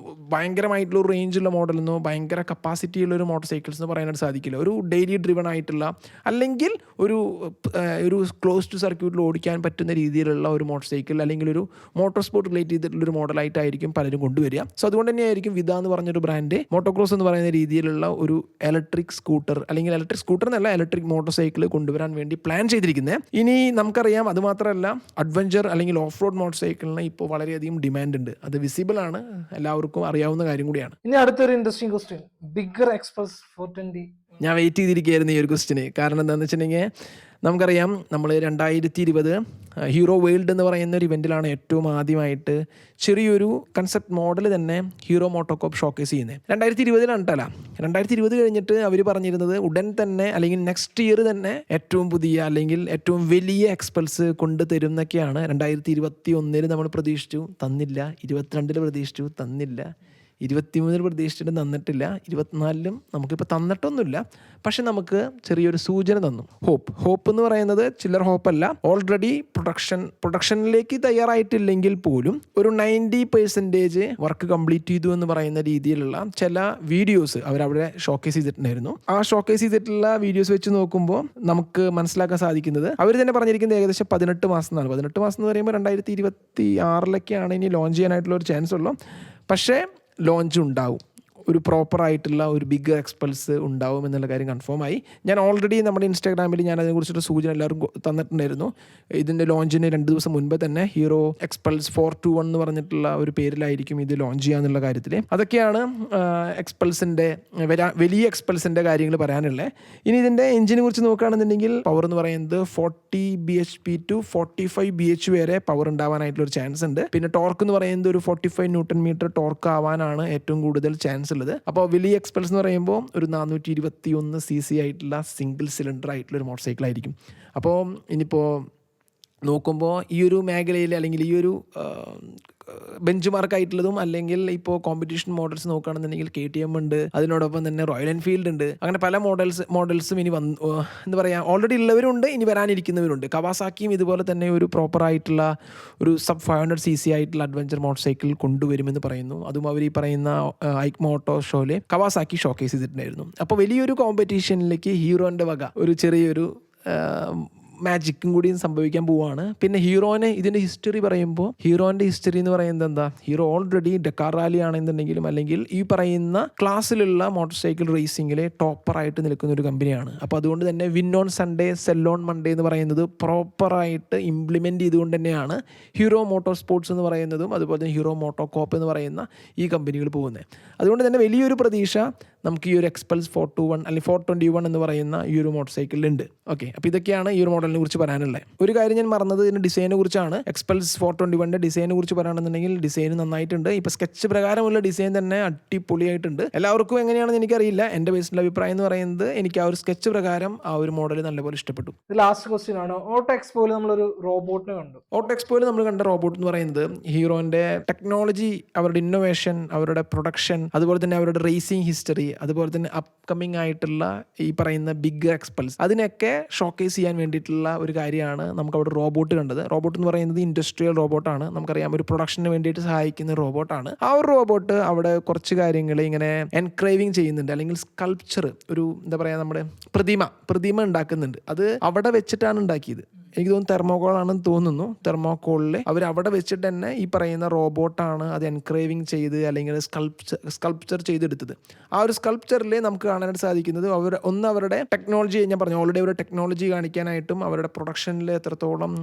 ഭയങ്കരമായിട്ടുള്ള ഒരു റേഞ്ചുള്ള മോഡലെന്നോ ഭയങ്കര കപ്പാസിറ്റി ഉള്ള ഒരു മോട്ടോർ സൈക്കിൾസ് എന്ന് പറയാനായിട്ട് സാധിക്കില്ല. ഒരു ഡെയിലി ഡ്രിവൺ ആയിട്ടുള്ള അല്ലെങ്കിൽ ഒരു ക്ലോസ് ക്ലോസ്ഡ് സർക്യൂട്ടിൽ ഓടിക്കാൻ പറ്റുന്ന രീതിയിലുള്ള ഒരു മോട്ടോർ സൈക്കിൾ അല്ലെങ്കിൽ ഒരു മോട്ടോർ സ്പോർട്ട് റിലേറ്റ് ചെയ്തിട്ടുള്ള ഒരു മോഡലായിട്ടായിരിക്കും പലരും കൊണ്ടുവരിക. സോ അതുകൊണ്ട് തന്നെയായിരിക്കും വിദ എന്ന് പറഞ്ഞൊരു ബ്രാൻഡ് മോട്ടോക്രോസ് എന്ന് പറയുന്ന രീതിയിലുള്ള ഒരു ഇലക്ട്രിക് സ്കൂട്ടർ അല്ലെങ്കിൽ ഇലക്ട്രിക് സ്കൂട്ടർ എന്നല്ല ഇലക്ട്രിക് മോട്ടോർ സൈക്കിൾ കൊണ്ടുവരാൻ വേണ്ടി പ്ലാൻ ചെയ്തിരിക്കുന്നത്. ഇനി നമുക്കറിയാം അതുമാത്രമല്ല അഡ്വഞ്ചർ അല്ലെങ്കിൽ ഓഫ് റോഡ് മോട്ടോർ സൈക്കിളിന് ഇപ്പോൾ വളരെയധികം ഡിമാൻഡ് ഉണ്ട്. അത് വിസിബിൾ ആണ്, എല്ലാവർക്കും അറിയാവുന്ന കാര്യം കൂടിയാണ്. ഇനി അടുത്തൊരു ഇൻട്രസ്റ്റിംഗ് ക്വസ്റ്റ്യൻ, ബിഗർ എക്സ്പ്രസ് 420. ഞാൻ വെയിറ്റ് ചെയ്തിരിക്കുകയായിരുന്നു ഈ ഒരു ക്വസ്റ്റിന്. കാരണം എന്താണെന്ന് വെച്ചിട്ടുണ്ടെങ്കിൽ നമുക്കറിയാം നമ്മൾ 2020 ഹീറോ വേൾഡ് എന്ന് പറയുന്ന ഒരു ഇവൻറ്റിലാണ് ഏറ്റവും ആദ്യമായിട്ട് ചെറിയൊരു കൺസെപ്റ്റ് മോഡൽ തന്നെ ഹീറോ മോട്ടോകോപ്പ് ഷോക്കേസ് ചെയ്യുന്നത്. 2020 2020 കഴിഞ്ഞിട്ട് അവർ പറഞ്ഞിരുന്നത് ഉടൻ തന്നെ അല്ലെങ്കിൽ നെക്സ്റ്റ് ഇയർ തന്നെ ഏറ്റവും പുതിയ അല്ലെങ്കിൽ ഏറ്റവും വലിയ എക്സ്പൾസ് കൊണ്ടുതരും എന്നൊക്കെയാണ് 2021 നമ്മൾ പ്രതീക്ഷിച്ചു, തന്നില്ല. 2022 പ്രതീക്ഷിച്ചു, തന്നില്ല. 2023 പ്രതീക്ഷിച്ചിട്ട് തന്നിട്ടില്ല. 2024 നമുക്കിപ്പോൾ തന്നിട്ടൊന്നുമില്ല. പക്ഷെ നമുക്ക് ചെറിയൊരു സൂചന തന്നു. ഹോപ്പ് എന്ന് പറയുന്നത് ചില്ലർ ഹോപ്പല്ല. ഓൾറെഡി പ്രൊഡക്ഷനിലേക്ക് തയ്യാറായിട്ടില്ലെങ്കിൽ പോലും ഒരു 90% വർക്ക് കംപ്ലീറ്റ് ചെയ്തു എന്ന് പറയുന്ന രീതിയിലുള്ള ചില വീഡിയോസ് അവരവിടെ ഷോക്കേസ് ചെയ്തിട്ടുണ്ടായിരുന്നു. ആ ഷോക്കേസ് ചെയ്തിട്ടുള്ള വീഡിയോസ് വെച്ച് നോക്കുമ്പോൾ നമുക്ക് മനസ്സിലാക്കാൻ സാധിക്കുന്നത് അവർ തന്നെ പറഞ്ഞിരിക്കുന്നത് ഏകദേശം 18 മാസം എന്നാണ്. 18 മാസം എന്ന് പറയുമ്പോൾ 2026 ഇനി ലോഞ്ച് ചെയ്യാനായിട്ടുള്ള ഒരു ചാൻസ് ഉള്ളൂ. പക്ഷേ ലോഞ്ച് ഉണ്ടാവും, ഒരു പ്രോപ്പറായിട്ടുള്ള ഒരു ബിഗ് എക്സ്പൾസ് ഉണ്ടാവും എന്നുള്ള കാര്യം കൺഫേം ആയി. ഞാൻ ഓൾറെഡി നമ്മുടെ ഇൻസ്റ്റാഗ്രാമിൽ ഞാൻ അതിനെക്കുറിച്ചൊരു സൂചന എല്ലാവർക്കും തന്നിട്ടുണ്ടായിരുന്നു. ഇതിൻ്റെ ലോഞ്ചിന് 2 ദിവസം മുൻപ് തന്നെ ഹീറോ എക്സ്പൾസ് 421 എന്ന് പറഞ്ഞിട്ടുള്ള ഒരു പേരിലായിരിക്കും ഇത് ലോഞ്ച് ചെയ്യാന്നുള്ള കാര്യത്തിൽ. അതൊക്കെയാണ് എക്സ്പൾസിൻ്റെ വലിയ എക്സ്പൾസിൻ്റെ കാര്യങ്ങൾ പറയാനുള്ളത്. ഇനി ഇതിൻ്റെ എഞ്ചിനെ കുറിച്ച് നോക്കുകയാണെന്നുണ്ടെങ്കിൽ പവർ എന്ന് പറയുന്നത് 40 bhp to 45 bh വരെ പവർ ഉണ്ടാവാനായിട്ടുള്ളൊരു ചാൻസ് ഉണ്ട്. പിന്നെ ടോർക്ക് എന്ന് പറയുന്നത് ഒരു 45 Nm ടോർക്ക് ആവാനാണ് ഏറ്റവും കൂടുതൽ ചാൻസ്. അപ്പോൾ വലിയ എക്സ്പൾസ് എന്ന് പറയുമ്പോൾ ഒരു 421 cc ആയിട്ടുള്ള സിംഗിൾ സിലിണ്ടർ ആയിട്ടുള്ള ഒരു മോട്ടോർ സൈക്കിൾ ആയിരിക്കും. അപ്പോൾ ഇനിയിപ്പോൾ നോക്കുമ്പോൾ ഈ ഒരു മേഖലയിൽ അല്ലെങ്കിൽ ഈ ഒരു ബെഞ്ച് മാർക്ക് ആയിട്ടുള്ളതും അല്ലെങ്കിൽ ഇപ്പോൾ കോമ്പറ്റീഷൻ മോഡൽസ് നോക്കുകയാണെന്നുണ്ടെങ്കിൽ KTM ഉണ്ട്, അതിനോടൊപ്പം തന്നെ റോയൽ എൻഫീൽഡ് ഉണ്ട്. അങ്ങനെ പല മോഡൽസും ഇനി എന്താ പറയുക ഓൾറെഡി ഉള്ളവരുണ്ട്, ഇനി വരാനിരിക്കുന്നവരുണ്ട്. കവാസാക്കിയും ഇതുപോലെ തന്നെ ഒരു പ്രോപ്പറായിട്ടുള്ള ഒരു sub 500 cc ആയിട്ടുള്ള അഡ്വഞ്ചർ മോട്ടോർ സൈക്കിൾ കൊണ്ടുവരുമെന്ന് പറയുന്നു. അതും അവർ ഈ പറയുന്ന ഐക്ക് മോട്ടോ ഷോയിൽ കവാസാക്കി ഷോക്കേസ് ചെയ്തിട്ടുണ്ടായിരുന്നു. അപ്പോൾ വലിയൊരു കോമ്പറ്റീഷനിലേക്ക് ഹീറോൻ്റെ വക ഒരു ചെറിയൊരു മാജിക്കും കൂടി സംഭവിക്കാൻ പോവുകയാണ്. പിന്നെ ഹീറോനെ ഇതിൻ്റെ ഹിസ്റ്ററി പറയുമ്പോൾ ഹീറോൻ്റെ ഹിസ്റ്ററി എന്ന് പറയുന്നത് എന്താ, ഹീറോ ഓൾറെഡി ഡെക്കാർ റാലി ആണെന്നുണ്ടെങ്കിലും അല്ലെങ്കിൽ ഈ പറയുന്ന ക്ലാസ്സിലുള്ള മോട്ടോർ സൈക്കിൾ റേസിങ്ങിലെ ടോപ്പറായിട്ട് നിൽക്കുന്ന ഒരു കമ്പനിയാണ്. അപ്പോൾ അതുകൊണ്ട് തന്നെ win on Sunday sell on Monday എന്ന് പറയുന്നത് പ്രോപ്പറായിട്ട് ഇംപ്ലിമെൻറ്റ് ചെയ്തുകൊണ്ട് തന്നെയാണ് ഹീറോ മോട്ടോർ സ്പോർട്സ് എന്ന് പറയുന്നതും അതുപോലെ തന്നെ ഹീറോ മോട്ടോകോപ്പ് എന്ന് പറയുന്ന ഈ കമ്പനികൾ പോകുന്നത്. അതുകൊണ്ട് തന്നെ വലിയൊരു പ്രതീക്ഷ നമുക്ക് ഈ ഒരു എക്സ്പൾസ് 421 അല്ലെങ്കിൽ 421 എന്ന് പറയുന്ന ഈ ഒരു മോട്ടോർ സൈക്കിളിലുണ്ട്. ഓക്കെ, അപ്പോൾ ഇതൊക്കെയാണ് ഈ ഒരു മോഡലിനെ കുറിച്ച് പറയാനുള്ളത്. ഒരു കാര്യം ഞാൻ മറന്നത് ഇതിൻ്റെ ഡിസൈനെ കുറിച്ചാണ്. എക്സ്പൾസ് 421 ഡിസൈനെ കുറിച്ച് പറയുകയാണെന്നുണ്ടെങ്കിൽ ഡിസൈൻ നന്നായിട്ടുണ്ട്. ഇപ്പോൾ സ്കെച്ച് പ്രകാരമുള്ള ഡിസൈൻ തന്നെ അടിപൊളിയായിട്ടുണ്ട്. എല്ലാവർക്കും എങ്ങനെയാണെന്ന് എനിക്കറിയില്ല. എൻ്റെ ബേസിലുള്ള അഭിപ്രായം എന്ന് പറയുന്നത് എനിക്ക് ആ ഒരു സ്കെച്ച് പ്രകാരം ആ ഒരു മോഡൽ നല്ലപോലെ ഇഷ്ടപ്പെട്ടു. ലാസ്റ്റ് ക്വസ്റ്റ്യൻ ആണ്, ഓട്ടോ എക്സ്പോയിൽ നമ്മളൊരു റോബോട്ടിനെ കണ്ടു. ഓട്ടോ എക്സ്പോയിൽ നമ്മൾ കണ്ട റോബോട്ട് എന്ന് പറയുന്നത് ഹീറോൻ്റെ ടെക്നോളജി, അവരുടെ ഇന്നോവേഷൻ, അവരുടെ പ്രൊഡക്ഷൻ, അതുപോലെ തന്നെ അവരുടെ റേസിംഗ് ഹിസ്റ്ററി, അതുപോലെ തന്നെ അപ്കമിങ് ആയിട്ടുള്ള ഈ പറയുന്ന ബിഗ് എക്സ്പൾസ് അതിനൊക്കെ ഷോക്കേസ് ചെയ്യാൻ വേണ്ടിയിട്ടുള്ള ഒരു കാര്യമാണ് നമുക്ക് അവിടെ റോബോട്ട് കണ്ടത്. റോബോട്ട് എന്ന് പറയുന്നത് ഇൻഡസ്ട്രിയൽ റോബോട്ടാണ്. നമുക്കറിയാം ഒരു പ്രൊഡക്ഷന് വേണ്ടിയിട്ട് സഹായിക്കുന്ന റോബോട്ടാണ്. ആ ഒരു റോബോട്ട് അവിടെ കുറച്ച് കാര്യങ്ങൾ ഇങ്ങനെ എൻക്രേവിങ് ചെയ്യുന്നുണ്ട്, അല്ലെങ്കിൽ സ്കൾപ്ചർ, ഒരു എന്താ പറയുക നമ്മുടെ പ്രതിമ ഉണ്ടാക്കുന്നുണ്ട്. അത് അവിടെ വെച്ചിട്ടാണ് ഉണ്ടാക്കിയത്. എനിക്ക് തോന്നുന്നു തെർമോകോളാണെന്ന് തോന്നുന്നു. തെർമോകോളിൽ അവർ അവിടെ വെച്ചിട്ട് തന്നെ ഈ പറയുന്ന റോബോട്ടാണ് അത് എൻക്രേവിങ് ചെയ്ത് അല്ലെങ്കിൽ സ്കൾപ്ചർ ചെയ്തെടുത്തത്. ആ ഒരു സ്കൾപ്ചറിൽ നമുക്ക് കാണാനായിട്ട് സാധിക്കുന്നത് അവരുടെ ടെക്നോളജി, ഞാൻ പറഞ്ഞു ഓൾറെഡി അവരുടെ ടെക്നോളജി കാണിക്കാനായിട്ടും അവരുടെ പ്രൊഡക്ഷനിൽ എത്രത്തോളം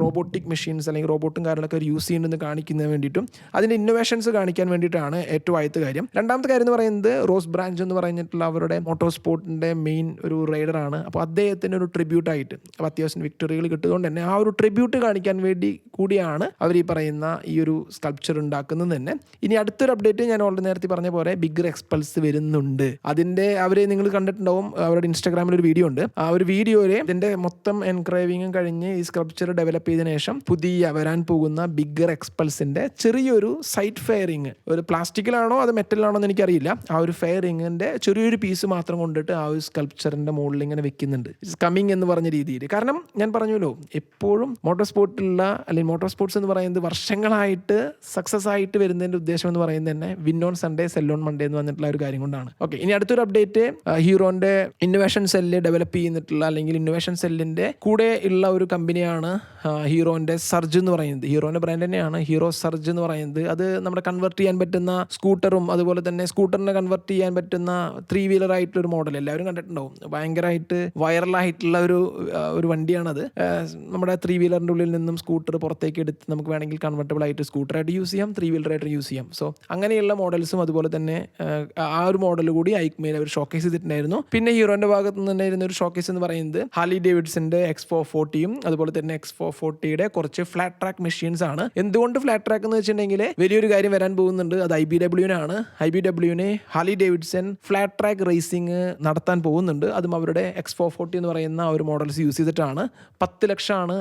റോബോട്ടിക് മെഷീൻസ് അല്ലെങ്കിൽ റോബോട്ടും കാര്യങ്ങളൊക്കെ അവർ യൂസ് ചെയ്യുന്നതെന്ന് കാണിക്കുന്നതിന് വേണ്ടിയിട്ടും അതിൻ്റെ ഇന്നോവേഷൻസ് കാണിക്കാൻ വേണ്ടിയിട്ടാണ് ഏറ്റവും ആദ്യത്തെ കാര്യം. രണ്ടാമത്തെ കാര്യം എന്ന് പറയുന്നത് റോസ് ബ്രാഞ്ച് എന്ന് പറഞ്ഞിട്ടുള്ള അവരുടെ മോട്ടോർ സ്പോർട്ടിൻ്റെ മെയിൻ ഒരു റൈഡറാണ്. അപ്പോൾ അദ്ദേഹത്തിന് ഒരു ട്രിബ്യൂട്ടായിട്ട് അപ്പോൾ അത്യാവശ്യം വിക്ടറികൾ കിട്ടുന്നതുകൊണ്ട് തന്നെ ആ ഒരു ട്രിബ്യൂട്ട് കാണിക്കാൻ വേണ്ടി കൂടിയാണ് അവർ ഈ പറയുന്ന ഈ ഒരു സ്കൾപ്ചർ ഉണ്ടാക്കുന്നത് തന്നെ. ഇനി അടുത്തൊരു അപ്ഡേറ്റ് ഞാൻ ഓൾറെഡി നേരത്തെ പറഞ്ഞ പോലെ ബിഗ് എക്സ്പൾസ് വരുന്നുണ്ട്. അതിൻ്റെ അവരെ നിങ്ങൾ കണ്ടിട്ടുണ്ടാവും, അവരുടെ ഇൻസ്റ്റാഗ്രാമിൽ ഒരു വീഡിയോ ഉണ്ട്. ആ ഒരു വീഡിയോയിൽ ഇതിൻ്റെ മൊത്തം എൻക്രേവിങ്ങും കഴിഞ്ഞ് ഈ സ്കൾപ്ചർ ഡെവലപ്പ് ചെയ്തതിനു ശേഷം പുതിയ വരാൻ പോകുന്ന ബിഗ് എക്സ്പൾസിൻ്റെ ചെറിയൊരു സൈഡ് ഫെയറിങ്, ഒരു പ്ലാസ്റ്റിക്കിലാണോ അത് മെറ്റലാണോ എന്ന് എനിക്കറിയില്ല, ആ ഒരു ഫെയറിങ്ങിൻ്റെ ചെറിയൊരു പീസ് മാത്രം കൊണ്ടിട്ട് ആ ഒരു സ്കൾപ്ചറിൻ്റെ മുകളിൽ ഇങ്ങനെ വെക്കുന്നുണ്ട്. ഇറ്റ്സ് കമ്മിങ് എന്ന് പറഞ്ഞ രീതിയിൽ. കാരണം ഞാൻ പറഞ്ഞു പറഞ്ഞല്ലോ, എപ്പോഴും മോട്ടോർ സ്പോർട്ടിലുള്ള അല്ലെങ്കിൽ മോട്ടോർ സ്പോർട്സ് എന്ന് പറയുന്നത് വർഷങ്ങളായിട്ട് സക്സസ് ആയിട്ട് വരുന്നതിൻ്റെ ഉദ്ദേശം എന്ന് പറയുന്നത് തന്നെ win on Sunday sell on Monday എന്ന് വന്നിട്ടുള്ള ഒരു കാര്യം കൊണ്ടാണ്. ഓക്കെ, ഇനി അടുത്തൊരു അപ്ഡേറ്റ്, ഹീറോന്റെ ഇന്നോവേഷൻ സെല്ല് ഡെവലപ്പ് ചെയ്യുന്നിട്ടുള്ള അല്ലെങ്കിൽ ഇന്നോവേഷൻ സെല്ലിന്റെ കൂടെ ഉള്ള ഒരു കമ്പനിയാണ് ഹീറോന്റെ സർജ് എന്ന് പറയുന്നത്. ഹീറോന്റെ ബ്രാൻഡ് തന്നെയാണ് ഹീറോ സർജ് എന്ന് പറയുന്നത്. അത് നമ്മുടെ കൺവെർട്ട് ചെയ്യാൻ പറ്റുന്ന സ്കൂട്ടറും അതുപോലെ തന്നെ സ്കൂട്ടറിനെ കൺവെർട്ട് ചെയ്യാൻ പറ്റുന്ന 3 വീലർ ആയിട്ടുള്ള ഒരു മോഡൽ എല്ലാവരും കണ്ടിട്ടുണ്ടാവും. ഭയങ്കരമായിട്ട് വൈറലായിട്ടുള്ള ഒരു വണ്ടിയാണത്. നമ്മുടെ 3 വീലറിൻ്റെ ഉള്ളിൽ നിന്നും സ്കൂട്ടർ പുറത്തേക്ക് എടുത്ത് നമുക്ക് വേണമെങ്കിൽ കൺവെർട്ടബിൾ ആയിട്ട് സ്കൂട്ടറായിട്ട് യൂസ് ചെയ്യാം, 3 വീലറായിട്ട് യൂസ് ചെയ്യാം. സോ അങ്ങനെയുള്ള മോഡൽസും അതുപോലെ തന്നെ ആ ഒരു മോഡൽ കൂടി ഐക്മേൽ അവർ ഷോക്കേസ് ചെയ്തിട്ടുണ്ടായിരുന്നു. പിന്നെ ഹീറോന്റെ ഭാഗത്ത് നിന്നുണ്ടായിരുന്ന ഒരു ഷോക്കേസ് എന്ന് പറയുന്നത് ഹാർലി ഡേവിഡ്സന്റെ X440യും അതുപോലെ തന്നെ X440യുടെ കുറച്ച് ഫ്ലാറ്റ് ട്രാക്ക് മെഷീൻസ് ആണ്. എന്തുകൊണ്ട് ഫ്ലാറ്റ് ട്രാക്ക് എന്ന് വെച്ചിട്ടുണ്ടെങ്കിൽ വലിയൊരു കാര്യം വരാൻ പോകുന്നുണ്ട്. അത് IBWനാണ്. IBWന് Harley Davidson flat track racing നടത്താൻ പോകുന്നുണ്ട്. അതും അവരുടെ X440 എന്ന് പറയുന്ന ഒരു മോഡൽസ് യൂസ് ചെയ്തിട്ടാണ്. 10 ലക്ഷമാണ്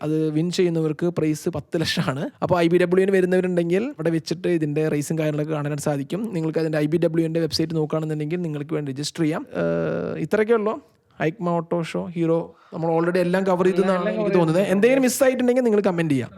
അത് വിൻ ചെയ്യുന്നവർക്ക് പ്രൈസ് 10 ലക്ഷമാണ്. അപ്പോൾ IBWന് വരുന്നവരുണ്ടെങ്കിൽ ഇവിടെ വെച്ചിട്ട് ഇതിന്റെ റേസിംഗ് കാര്യങ്ങളൊക്കെ കാണാൻ സാധിക്കും. നിങ്ങൾക്ക് അതിന്റെ IBWന്റെ വെബ്സൈറ്റ് നോക്കുകയാണെന്നുണ്ടെങ്കിൽ നിങ്ങൾക്ക് വേണ്ടി രജിസ്റ്റർ ചെയ്യാം. ഇത്രയൊക്കെ ഉള്ളൂ ഐക്മ ഓട്ടോ ഷോ ഹീറോ. നമ്മൾ ഓൾറെഡി എല്ലാം കവർ ചെയ്തെന്നാണ് എനിക്ക് തോന്നുന്നത്. എന്തെങ്കിലും മിസ്സായിട്ടുണ്ടെങ്കിൽ നിങ്ങൾ കമന്റ് ചെയ്യാം.